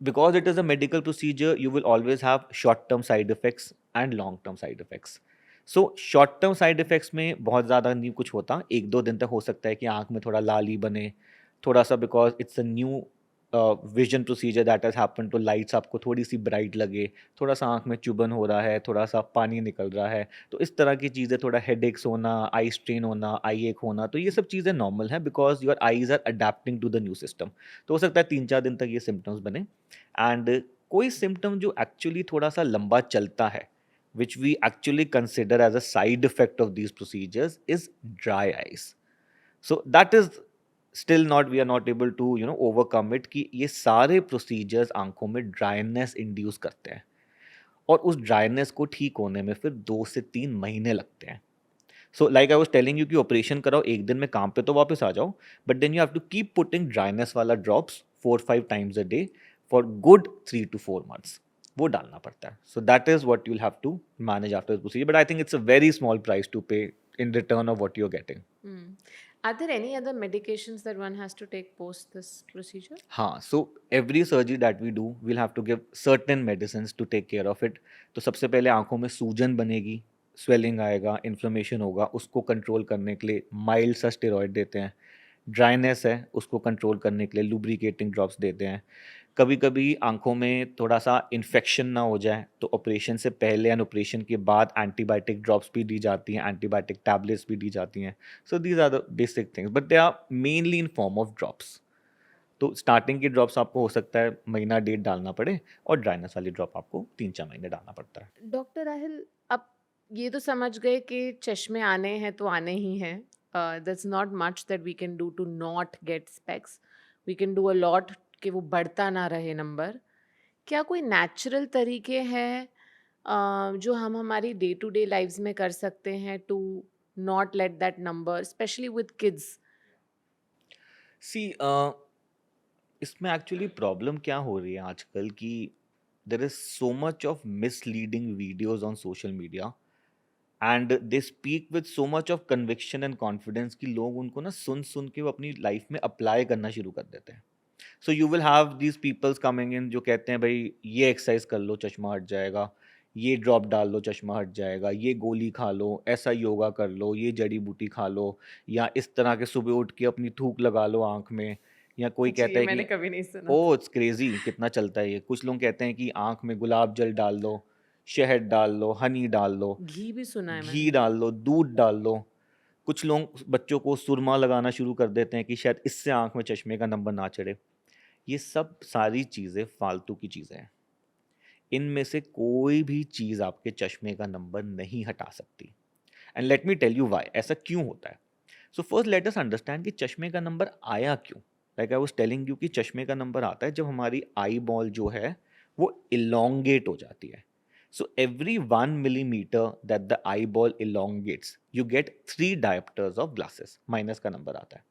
because it is a medical procedure, you will always have short term side effects and long term side effects. So short term side effects में बहुत ज़्यादा नहीं कुछ होता, 1-2 दिन तक हो सकता है कि आँख में थोड़ा लाली बने, थोड़ा सा because it's a new vision procedure that has happen to lights आपको थोड़ी सी ब्राइट लगे, थोड़ा सा आँख में चुभन हो रहा है, थोड़ा सा पानी निकल रहा है, तो इस तरह की चीज़ें, थोड़ा हेडेक्स होना, आई स्ट्रेन होना, आई एक होना, तो ये सब चीज़ें नॉर्मल हैं because your eyes are adapting to the new system. तो हो सकता है 3-4 दिन तक ये सिम्टम्स बने. एंड कोई सिम्टम जो एक्चुअली थोड़ा सा लंबा चलता है, which we actually consider as a side effect of these procedures, is dry eyes. So that is still not, we are not able to overcome it कि ये सारे procedures आंखों में dryness induce करते हैं और उस dryness को ठीक होने में फिर 2 से 3 महीने लगते हैं. So like I was telling you कि ऑपरेशन कराओ, एक दिन में काम पे तो वापस आ जाओ, but then you have to keep putting dryness वाला drops 4-5 times a day for good 3 to 4 months. वो डालना पड़ता है. So that is what you'll have to manage after this procedure, but I think it's a very small price to pay in return of what you're getting. Hmm. Are there any other medications that one has to take post this procedure? हाँ, so every surgery that we do, we'll have to give certain medicines to take care of it. तो सबसे पहले आंखों में सूजन बनेगी, swelling आएगा, inflammation होगा, उसको कंट्रोल करने के लिए माइल्ड सा स्टेरॉयड देते हैं. ड्राइनेस है, उसको कंट्रोल करने के लिए लुब्रिकेटिंग ड्रॉप्स देते हैं. कभी कभी आंखों में थोड़ा सा इन्फेक्शन ना हो जाए तो ऑपरेशन से पहले एंड ऑपरेशन के बाद एंटीबायोटिक ड्रॉप्स भी दी जाती हैं, एंटीबायोटिक टैबलेट्स भी दी जाती हैं. So these are the basic things, but they are mainly in form of drops. तो स्टार्टिंग की ड्रॉप्स आपको हो सकता है महीना डेढ़ डालना पड़े, और ड्राइनेस वाली ड्रॉप आपको 3-4 महीने डालना पड़ता है. डॉक्टर राहिल, अब ये तो समझ गए कि चश्मे आने हैं तो आने ही हैं. That's not much that we can do to not get specs. We can do a lot कि वो बढ़ता ना रहे नंबर. क्या कोई नेचुरल तरीके हैं जो हम हमारी डे टू डे लाइव्स में कर सकते हैं to not let that number, specially with kids? See इसमें एक्चुअली प्रॉब्लम क्या हो रही है आजकल कि there is so much of misleading videos on social media, and they speak with so much of conviction and confidence कि लोग उनको ना सुन सुन के वो अपनी लाइफ में अप्लाई करना शुरू कर देते हैं. So you will have these peoples coming in जो कहते हैं भाई ये एक्सरसाइज कर लो चश्मा हट जाएगा, ये ड्रॉप डाल लो चश्मा हट जाएगा, ये गोली खा लो, ऐसा योगा कर लो, ये जड़ी बूटी खा लो, या इस तरह के सुबह उठ के अपनी थूक लगा लो आँख में. या कोई अच्छा, कहता ये है मैंने कि कभी नहीं सुना. ओ इट्स क्रेजी, कितना चलता है ये. कुछ लोग कहते हैं कि आँख में गुलाब जल डाल लो, शहद डाल लो, हनी डाल लो, घी भी सुना है घी मैंने. डाल लो, दूध डाल लो. कुछ लोग बच्चों को सुरमा लगाना शुरू कर देते हैं कि शायद इससे आँख में चश्मे का नंबर ना चढ़े. ये सब सारी चीज़ें फालतू की चीज़ें हैं. इनमें से कोई भी चीज़ आपके चश्मे का नंबर नहीं हटा सकती. And let me tell you why, ऐसा क्यों होता है. So first let us understand कि चश्मे का नंबर आया क्यों. Like I was telling you कि चश्मे का नंबर आता है जब हमारी आई बॉल जो है वो इलोंगेट हो जाती है. So every 1 millimeter that the I ball elongates you get 3 diopters of glasses. Minus का नंबर आता है.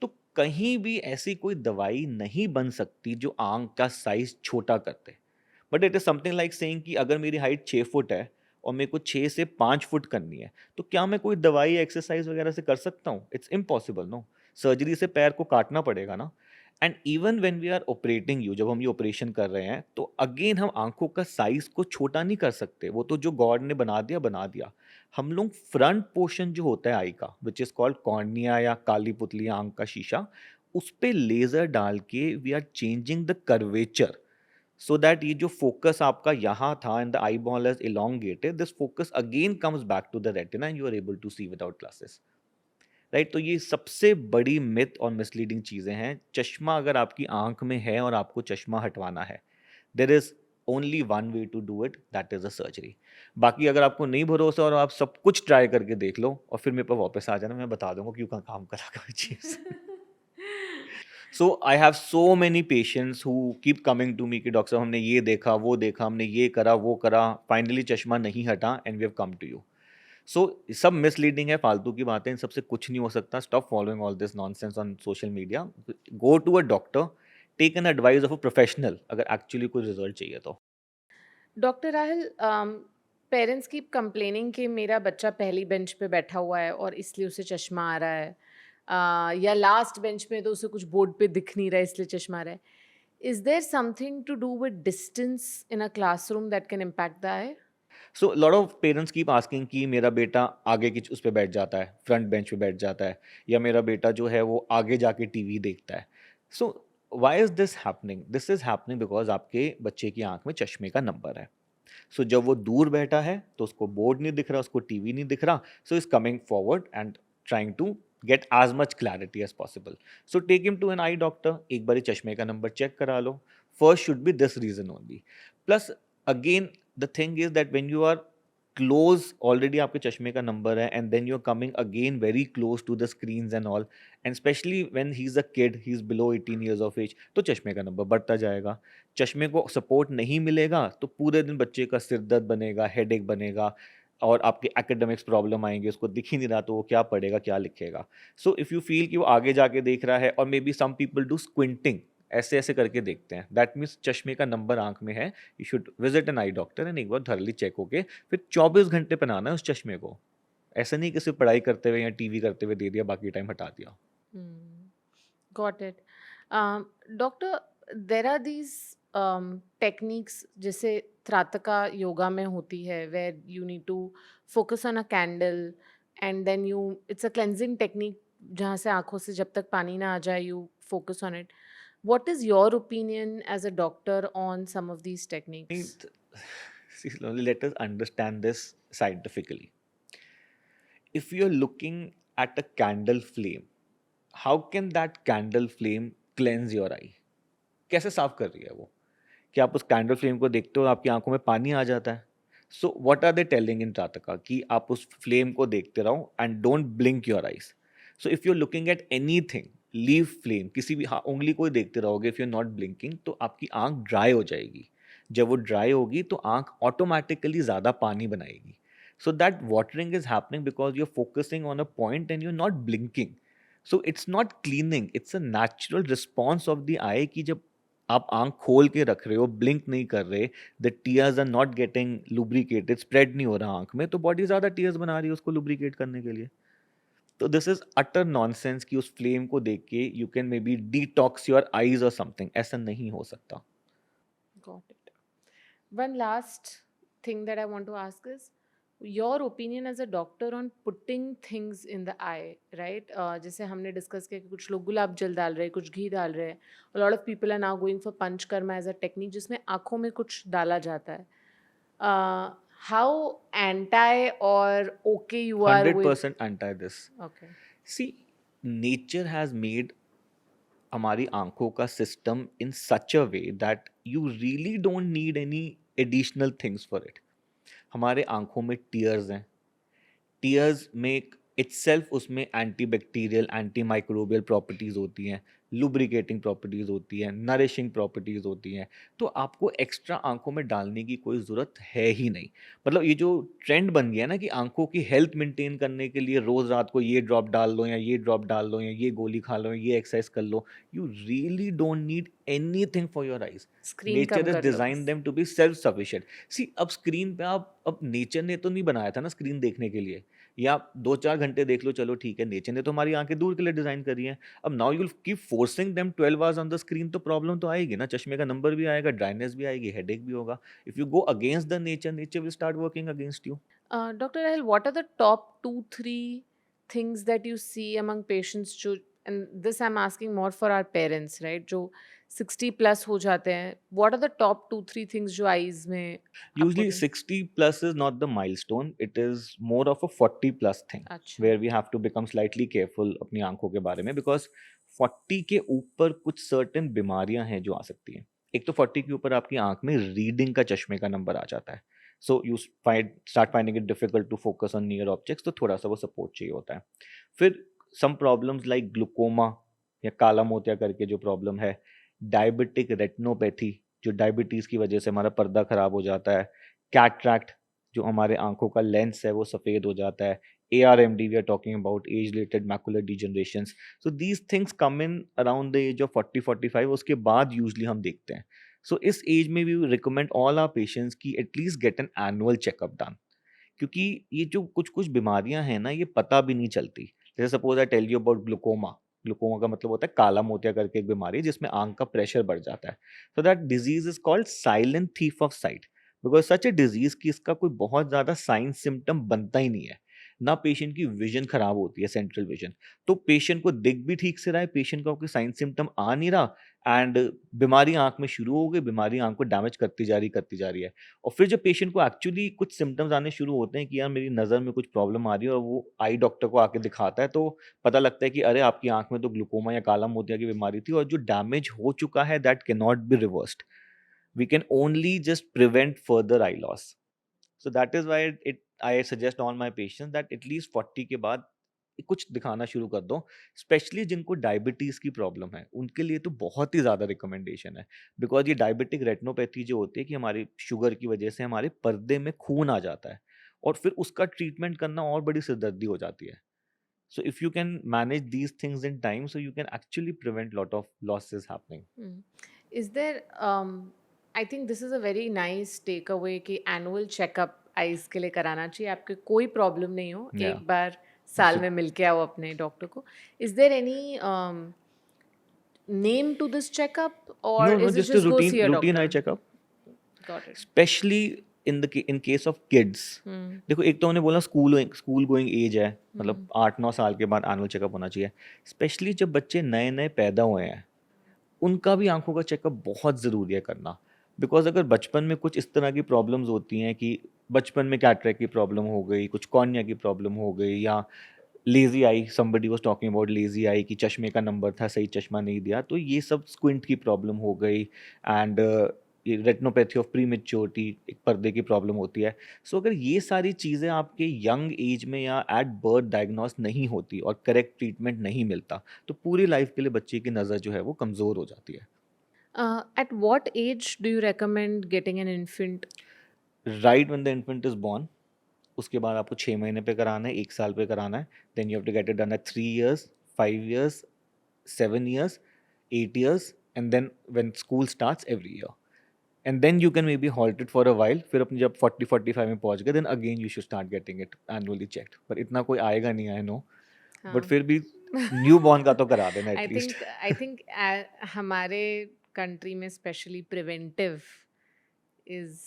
तो कहीं भी ऐसी कोई दवाई नहीं बन सकती जो आंख का साइज छोटा करते. But it is something like saying कि अगर मेरी हाइट 6 फुट है और मेरे को 6 से 5 फुट करनी है, तो क्या मैं कोई दवाई एक्सरसाइज वगैरह से कर सकता हूँ? It's impossible. नो, सर्जरी से पैर को काटना पड़ेगा ना. And even when we are operating you, जब हम ये ऑपरेशन कर रहे हैं तो अगेन हम आंखों का साइज को छोटा नहीं कर सकते. वो तो जो गॉड ने बना दिया बना दिया. हम लोग फ्रंट पोर्शन जो होता है आई का, विच इज कॉल्ड कॉर्निया या काली पुतली आंख का शीशा, उस पे लेजर डाल के we are changing the curvature, so that ये जो फोकस आपका यहाँ था and the eye ball is elongated, this focus again comes back to the retina and you are able to see without glasses. Right. तो ये सबसे बड़ी myth और मिसलीडिंग चीज़ें हैं. चश्मा अगर आपकी आंख में है और आपको चश्मा हटवाना है, there is only one way to do it, that is a surgery. बाकी अगर आपको नहीं भरोसा और आप सब कुछ ट्राई करके देख लो और फिर मेरे पास वापस आ जाना, मैं बता दूंगा क्यों का काम करा कोई चीज़. So I have so many patients who keep coming to me कि डॉक्टर साहब हमने ये देखा वो देखा, हमने ये करा वो करा, फाइनली चश्मा नहीं हटा and we have come to you. So सब मिसलीडिंग है, फालतू की बातें, इन सबसे कुछ नहीं हो सकता. Stop following all this nonsense on social media. Go to a doctor, take an advice of a professional अगर एक्चुअली कोई रिजल्ट चाहिए तो. Doctor Rahil, parents keep complaining कि मेरा बच्चा पहली बेंच पे बैठा हुआ है और इसलिए उसे चश्मा आ रहा है, या लास्ट बेंच में तो उसे कुछ बोर्ड पे दिख नहीं रहा है इसलिए चश्मा आ रहा है. Is there something to do with distance in a classroom that can impact the eye? So lot of parents keep asking कि मेरा बेटा आगे की उस पर बैठ जाता है, फ्रंट बेंच पे बैठ जाता है, या मेरा बेटा जो है वो आगे जाके टीवी देखता है. So why is this happening? This is happening because आपके बच्चे की आंख में चश्मे का नंबर है. सो जब वो दूर बैठा है तो उसको बोर्ड नहीं दिख रहा, उसको टीवी नहीं दिख रहा, so is coming forward and trying to get as much clarity as possible. So take him to an eye doctor. एक बारी चश्मे का नंबर चेक करा लो. First should be this reason only. Plus again the thing is that when you are close, already आपके चश्मे का number है and then you're coming again very close to the screens and all, and especially when he's a kid, he's below 18 years of age, तो चश्मे का number बढ़ता जाएगा. चश्मे को सपोर्ट नहीं मिलेगा तो पूरे दिन बच्चे का सिर दर्द बनेगा, हेडेक बनेगा, और आपके एकेडमिक्स प्रॉब्लम आएंगे, उसको दिख ही नहीं रहा तो वो क्या पढ़ेगा क्या लिखेगा. सो इफ़ यू फील कि वो आगे जाके देख रहा है, और maybe some people do squinting, ऐसे ऐसे करके देखते हैं, दैट मीन्स चश्मे का नंबर आंख में है. You should visit an eye doctor and एक बार थरली चेक होके फिर 24 घंटे पहनाना है उस चश्मे को. ऐसा नहीं कि सिर्फ पढ़ाई करते हुए या टीवी करते हुए दे दिया, बाकी टाइम हटा दिया. Hmm. Got it. Doctor, there are these techniques जैसे त्राटका योगा में होती है, where you need to focus on a candle and then it's a cleansing technique जहाँ से आंखों से जब तक पानी ना आ जाए you focus on it. What is your opinion as a doctor on some of these techniques? See, let us understand this scientifically. If you're looking at a candle flame, how can that candle flame cleanse your eye? कैसे साफ कर रही है वो? कि आप उस candle flame को देखते हो और आपकी आंखों में पानी आ जाता है. So what are they telling in trataka कि आप उस फ्लेम को देखते रहो and don't blink your eyes. So if you are looking at anything, leave flame, किसी भी उंगली को ही देखते रहोगे, if you are not blinking, तो आपकी आंख ड्राई हो जाएगी. जब वो ड्राई होगी तो आंख ऑटोमेटिकली ज़्यादा पानी बनाएगी. So that watering is happening because you are focusing on a point and you are not blinking. So it's not cleaning, it's a natural response of the eye कि जब आप आंख खोल के रख रहे हो, ब्लिंक नहीं कर रहे, the tears are not getting lubricated, spread नहीं हो रहा आंख में, तो बॉडी ज़्यादा टीयर्स बना रही है उसको लुब्रिकेट करने के लिए. तो दिस इज अटर नॉनसेंस कि उस फ्लेम को देख के you can may be detox your eyes और समथिंग. ऐसा नहीं हो सकता. Got it. One last thing that I want to ask is your opinion as a doctor on putting things in the eye, right? जैसे हमने discuss किया कि कुछ लोग गुलाब जल डाल रहे हैं, कुछ घी डाल रहे हैं. A lot of people are now going for panchakarma as a technique जिसमें आँखों में कुछ डाला जाता है. How anti or okay you are with? 100% anti this. Okay. See, nature has made हमारी आंखों का system in such a way that you really don't need any additional things for it. हमारे आंखों में टीयर्स हैं. टीयर्स में itself उसमें anti bacterial, anti microbial properties होती हैं, लुब्रिकेटिंग प्रॉपर्टीज़ होती हैं, नरिशिंग प्रॉपर्टीज़ होती हैं. तो आपको एक्स्ट्रा आंखों में डालने की कोई ज़रूरत है ही नहीं. मतलब ये जो ट्रेंड बन गया ना कि आंखों की हेल्थ मेंटेन करने के लिए रोज़ रात को ये ड्रॉप डाल लो या ये ड्रॉप डाल लो या ये गोली खा लो या ये एक्सरसाइज कर लो, you really don't need anything for your eyes. Screen कम नेचर इज कर लो डिजाइन बस. Them to be self sufficient. See, अब स्क्रीन पे आप, अब नेचर ने तो नहीं बनाया था ना स्क्रीन देखने के लिए. या 2-4 घंटे देख लो, चलो ठीक है, नेचर ने तो हमारी आंखें दूर के लिए डिजाइन करी हैं. अब now you will keep forcing them 12 hours on the screen, तो प्रॉब्लम तो आएगी ना. चश्मे का नंबर भी आएगा, ड्राइनेस भी आएगी, हेडेक भी होगा. If you go against the nature, nature will start working against you. Dr. Rahel, what are the top 2-3 things that you see among patients and this I'm asking more for our parents, right? जो 60 plus हो जाते हैं. What are the top 2-3 things जो eyes में आप Usually बोलें? 60 plus is not the milestone, it is more of a 40 plus thing अच्छा. where we have to become slightly careful अपनी आंखों के बारे में, because 40 के ऊपर कुछ certain बीमारियां हैं जो आ सकती हैं. एक तो 40 के ऊपर आपकी आंख में रीडिंग का चश्मे का नंबर आ जाता है. So you start finding it difficult to focus on near objects, तो थोड़ा सा वो सपोर्ट चाहिए होता है. फिर सम प्रॉब्लम्स लाइक ग्लूकोमा या काला मोतिया करके जो प्रॉब्लम है, डायबिटिक रेटिनोपैथी जो डायबिटीज़ की वजह से हमारा पर्दा खराब हो जाता है, कैटरैक्ट जो हमारे आंखों का लेंस है वो सफ़ेद हो जाता है, ARMD we are talking about age related macular degenerations. So these things come in around the age of 40-45, उसके बाद यूजली हम देखते हैं. सो इस एज में we recommend all our patients की at least get an annual checkup done, क्योंकि ये जो कुछ कुछ बीमारियां हैं ना, ये पता भी नहीं चलती. जैसे suppose I tell you about glaucoma. Glaucoma का मतलब होता है काला मोतिया करके एक बीमारी जिसमें आंख का प्रेशर बढ़ जाता है. So that disease is called silent thief of site, because such a disease की इसका कोई बहुत ज़्यादा साइन सिम्टम बनता ही नहीं है ना. पेशेंट की विजन खराब होती है, सेंट्रल विजन, तो पेशेंट को दिख भी ठीक से रहा है, पेशेंट का कोई साइन सिम्टम आ नहीं रहा, एंड बीमारी आंख में शुरू हो गई, बीमारी आंख को डैमेज करती जा रही है. और फिर जब पेशेंट को एक्चुअली कुछ सिम्टम्स आने शुरू होते हैं कि यार मेरी नज़र में कुछ प्रॉब्लम आ रही है, और वो आई डॉक्टर को आके दिखाता है, तो पता लगता है कि अरे आपकी आंख में तो ग्लूकोमा या काला मोतिया की बीमारी थी, और जो डैमेज हो चुका है that can not be reversed. We can only just prevent further eye loss. So that is why I suggest all my patients that at least 40 के बाद कुछ दिखाना शुरू कर दो. स्पेशली जिनको डायबिटीज़ की प्रॉब्लम है उनके लिए तो बहुत ही ज़्यादा रिकमेंडेशन है, बिकॉज ये डायबिटिक रेटिनोपैथी जो होती है कि हमारी शुगर की वजह से हमारे पर्दे में खून आ जाता है, और फिर उसका ट्रीटमेंट करना और बड़ी सिरदर्दी हो जाती है. So if you can manage these things in time, so you can actually prevent lot of losses happening. Hmm. Is there, I think this is a very nice takeaway कि annual checkup eyes के लिए कराना चाहिए. आपके कोई problem नहीं हो, Yeah. एक बार साल So- में मिल के आओ अपने डॉक्टर को. Is there any name to this checkup, or No, is it just a just go see a routine eye doctor? checkup. Got it. Especially in case of kids. देखो एक तो उन्होंने बोला स्कूल गोइंग एज है, मतलब 8-9 साल के बाद एनुअल चेकअप होना चाहिए. स्पेशली जब बच्चे नए नए पैदा हुए हैं, उनका भी आंखों का चेकअप बहुत ज़रूरी है करना. बिकॉज अगर बचपन में कुछ इस तरह की प्रॉब्लम्स होती हैं कि बचपन में कैटरेक्ट की प्रॉब्लम हो गई, कुछ कॉर्निया की प्रॉब्लम हो गई, या lazy eye, somebody was talking about lazy eye कि चश्मे का नंबर था, सही चश्मा नहीं दिया, तो ये सब स्क्विंट की प्रॉब्लम हो गई. एंड ये रेटिनोपैथी ऑफ प्रीमेच्योरिटी, एक पर्दे की प्रॉब्लम होती है. सो अगर ये सारी चीज़ें आपके यंग एज में या एट बर्थ डायग्नोस नहीं होती और करेक्ट ट्रीटमेंट नहीं मिलता, तो पूरी लाइफ के लिए बच्चे की नज़र जो है वो कमज़ोर हो जाती है. At what age do you recommend getting an infant? Right when the infant is born, उसके बाद आपको 6 महीने पे कराना है, 1 साल पे कराना है. Then you have to get it done at 3 years, 5 years, 7 years, 8 years, and then when school starts every year. And then you can maybe halt it for a while. फिर अपनी जब 40-45 में पहुंच गए, then again you should start getting it annually checked. पर इतना कोई आएगा नहीं, I know. हाँ. But फिर भी न्यू बॉर्न का तो करा देना I at least. think हमारे country में especially preventive is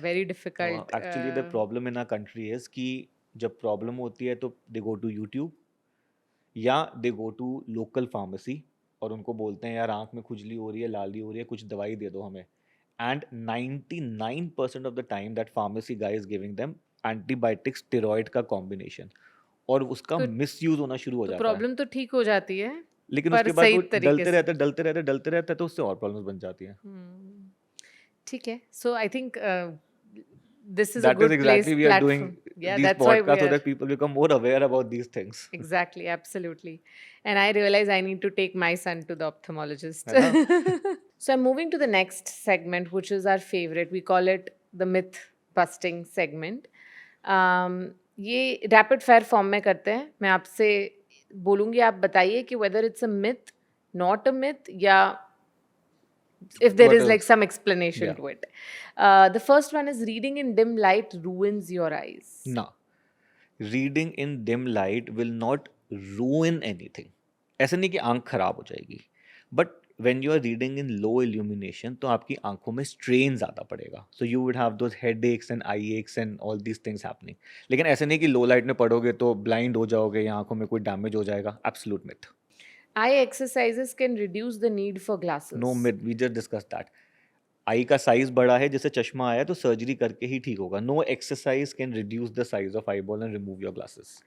very difficult. Actually the problem in our country is कि जब प्रॉब्लम होती है तो they go to YouTube या they go to local pharmacy और उनको बोलते हैं यार आंख में खुजली हो रही है, लाली हो रही है, कुछ दवाई दे दो हमें. And 99% of the time that pharmacy guy is giving them antibiotic steroid का combination, और उसका तो- मिसयूज होना शुरू हो तो जाता है. प्रॉब्लम तो ठीक हो जाती है. लेकिन पर उसके बाद सही वो तरीके से. डलते रहते तो उससे और प्रॉब्लम्स बन जाती हैं. ठीक है. So I think this is a That good is exactly place we are platform. doing Yeah, these that's why we podcasts so are. that people become more aware about these things. Exactly, absolutely. And I realize I need to take my son to the ophthalmologist. Yeah. So I'm moving to the next segment, which is our favorite. We call it the myth busting segment. ये rapid fire form में करते हैं. मैं आपसे बोलूँगी, आप बताइए कि whether it's a myth, not a myth, या if there What is like else? some explanation Yeah. to it. The first one is reading in dim light ruins your eyes. No. Reading in dim light will not ruin anything. ऐसा नहीं कि आंख खराब हो जाएगी, but when you are reading in low illumination तो आपकी आंखों में strain ज़्यादा पड़ेगा. So you would have those headaches and eye aches and all these things happening. लेकिन ऐसे नहीं कि low light में पढ़ोगे तो blind हो जाओगे या आंखों में कोई damage हो जाएगा. Absolute myth. Eye exercises can reduce the need for glasses. No myth. We just discussed that. आई का साइज बड़ा है, जैसे चश्मा आया तो सर्जरी करके ही ठीक होगा. No exercise can reduce the size of eye ball and remove your glasses.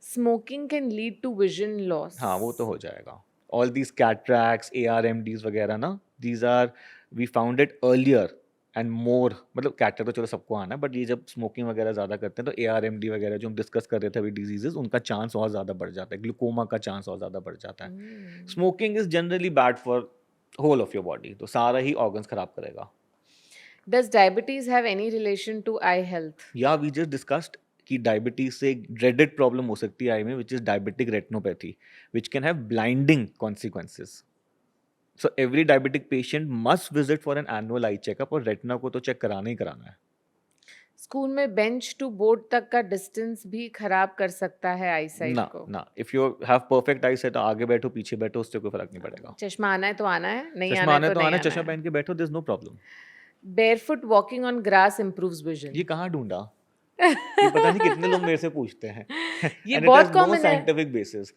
Smoking can lead to vision loss. हाँ, वो तो हो जाएगा. ऑल दीज कैटरैक्ट्स, ARMDs वगैरह ना, these are, we found it earlier and more. मतलब cataract तो चलो सबको आना है, बट ये जब स्मोकिंग वगैरह ज़्यादा करते हैं तो ARMD वगैरह जो हम डिस्कस कर रहे थे अभी डिजीजेज, उनका चांस और ज़्यादा बढ़ जाता है. ग्लूकोमा का चांस और ज़्यादा बढ़ जाता है. Smoking is generally bad for whole of your body, तो सारा ही ऑर्गन्स खराब करेगा. Does diabetes have any relation to eye health? या वी जस्ट डिस्कस्ड कि डायबिटीज से एक ड्रेडेड प्रॉब्लम हो सकती है आई में, which is diabetic retinopathy, which can have blinding consequences. So every diabetic patient must visit for an annual eye checkup, और retina को तो चेक कराना ही कराना है. स्कूल में बेंच टू बोर्ड तक का डिस्टेंस भी खराब कर सकता है आई साइट ना को. ना, if you have perfect I site, आगे बैठो पीछे बैठो, उससे कोई फर्क नहीं पड़ेगा. चश्मा आना है तो आना है, नहीं चश्मा आना आना है है तो तो आना नहीं है, चश्मा आना है. पहन के बैठो, there is no problem. Barefoot walking on grass improves vision. ये कहाँ ढूंढा? ये पता नहीं कितने लोग मेरे से पूछते हैं. ये And it बहुत has no कॉमन है. scientific basis.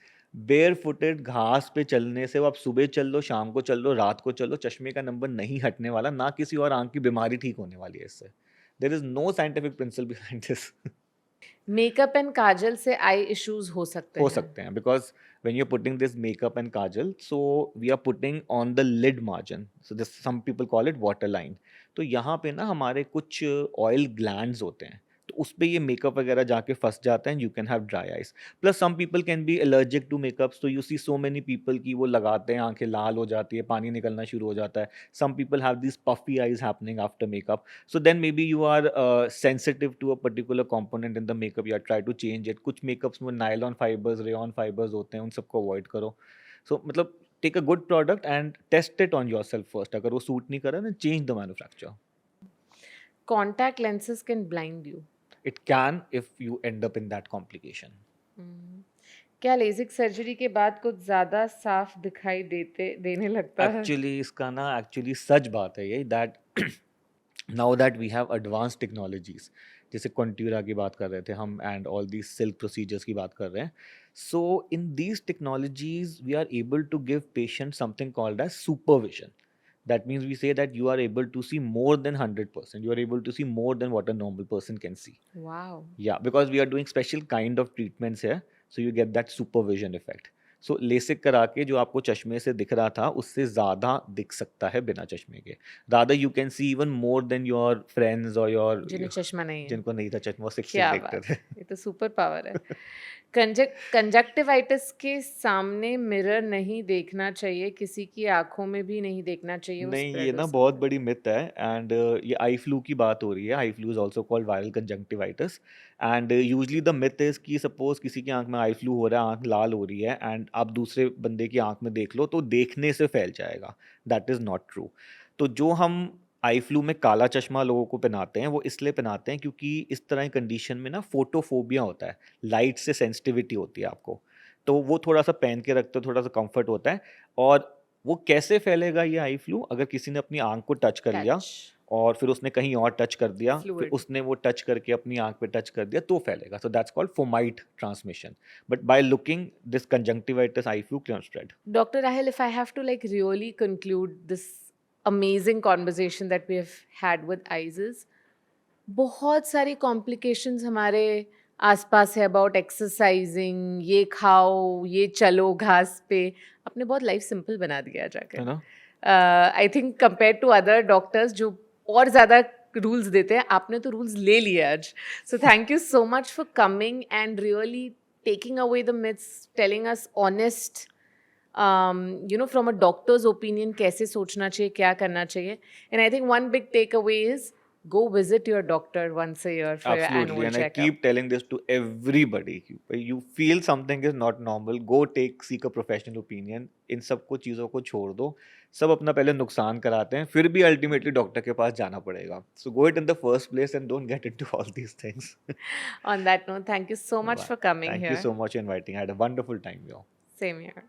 Barefooted घास पे चलने से, वो आप सुबह चल लो, शाम को चल लो, रात को चल लो, चश्मे का नंबर नहीं हटने वाला, ना किसी और आंख की बीमारी ठीक होने वाली है इससे. There is no scientific principle behind this. Makeup and kajal से आई इश्यूज हो सकते हो हैं. सकते हैं, because when you're putting this makeup and kajal, so we are putting on the lid margin. So this, some people call it waterline. तो यहाँ पे ना हमारे कुछ ऑयल ग्लैंड्स होते हैं, तो उस पे ये मेकअप वगैरह जाके फंस जाता है, you can have dry eyes. Plus some people can be allergic to makeup, तो you see so many people की वो लगाते हैं, आंखें लाल हो जाती है, पानी निकलना शुरू हो जाता है। Some people have this puffy eyes happening after makeup, so then maybe you are sensitive to a particular component in the makeup, you are try to change it। कुछ makeups में nylon fibers, rayon fibers होते हैं, उन सबको avoid करो। So मतलब take a good product and test it on yourself first, अगर वो suit नहीं कर रहा then change the manufacturer। Contact lenses can blind you. It can if you end up in that complication। क्या Lasik surgery के बाद कुछ ज्यादा साफ दिखाई देने लगता है? एक्चुअली इसका ना एक्चुअली सच बात है ये, that now that we have advance technologies, जैसे कंट्यूरा की बात कर रहे थे हम and all these silk procedures की बात कर रहे हैं। So in these technologies we are able to give patient something called as supervision. That means we say that you are able to see more than 100%. You are able to see more than what a normal person can see. Wow. Yeah, because we are doing special kind of treatments here, so you get that supervision effect. So LASIK करा के जो आपको चश्मे से दिख रहा था उससे ज़्यादा दिख सकता है बिना चश्मे के। Rather you can see even more than your friends or your जिन्हें चश्मा नहीं है। जिनको नहीं था चश्मा, वो 6 क्या देखते बात थे। है, ये तो सुपर पावर है। कंजक्टिवाइटिस के सामने मिरर नहीं देखना चाहिए, किसी की आंखों में भी नहीं देखना चाहिए, वो नहीं, spread ये हो ना सकता बहुत है। बड़ी मिथ है एंड ये आई फ्लू की बात हो रही है। Eye flu is also called viral conjunctivitis and usually the myth is कि सपोज किसी की आंख में आई फ्लू हो रहा है, आंख लाल हो रही है एंड आप दूसरे बंदे की आंख में देख लो तो देखने से फैल जाएगा। That is not true. तो जो हम आई फ्लू में काला चश्मा लोगों को पहनाते हैं वो इसलिए पहनाते हैं क्योंकि इस तरह की कंडीशन में ना फोटोफोबिया होता है, लाइट से सेंसिटिविटी होती है आपको, तो वो थोड़ा सा पहन के रखते हो, थोड़ा सा कंफर्ट होता है। और वो कैसे फैलेगा ये आई फ्लू, अगर किसी ने अपनी आंख को टच कर लिया टच और फिर उसने कहीं और टच कर दिया, फिर फ्लूइड। उसने वो टच करके अपनी आंख पे टच कर दिया तो फैलेगा। So that's called fomite transmission, but by looking this conjunctivitis eye flu can spread. Dr. Rahil, if I have to like really conclude this amazing conversation that we have had with ISIS, बहुत सारी complications हमारे आसपास है about exercising, ये खाओ, ये चलो घास पे, आपने बहुत लाइफ सिंपल बना दिया है जाकर। ना? I think compare to other doctors जो और ज़्यादा रूल्स देते हैं, आपने तो रूल्स ले लिए आज। So thank you so much for coming and really taking away the myths, telling us honest, from a doctor's opinion, कैसे सोचना चाहिए, क्या करना चाहिए. And I think one big takeaway is go visit your doctor once a year for your Absolutely, annual and I checkup. keep telling this to everybody. You feel something is not normal, go seek a professional opinion. इन सब कुछ चीज़ों को छोड़ दो, सब अपना पहले नुकसान कराते हैं, फिर भी अल्टीमेटली डॉक्टर के पास जाना पड़ेगा. So go it in the first place and don't get into all these things. On that note, thank you so much for coming Thank here. you so much for inviting. I had a wonderful time here. Same here.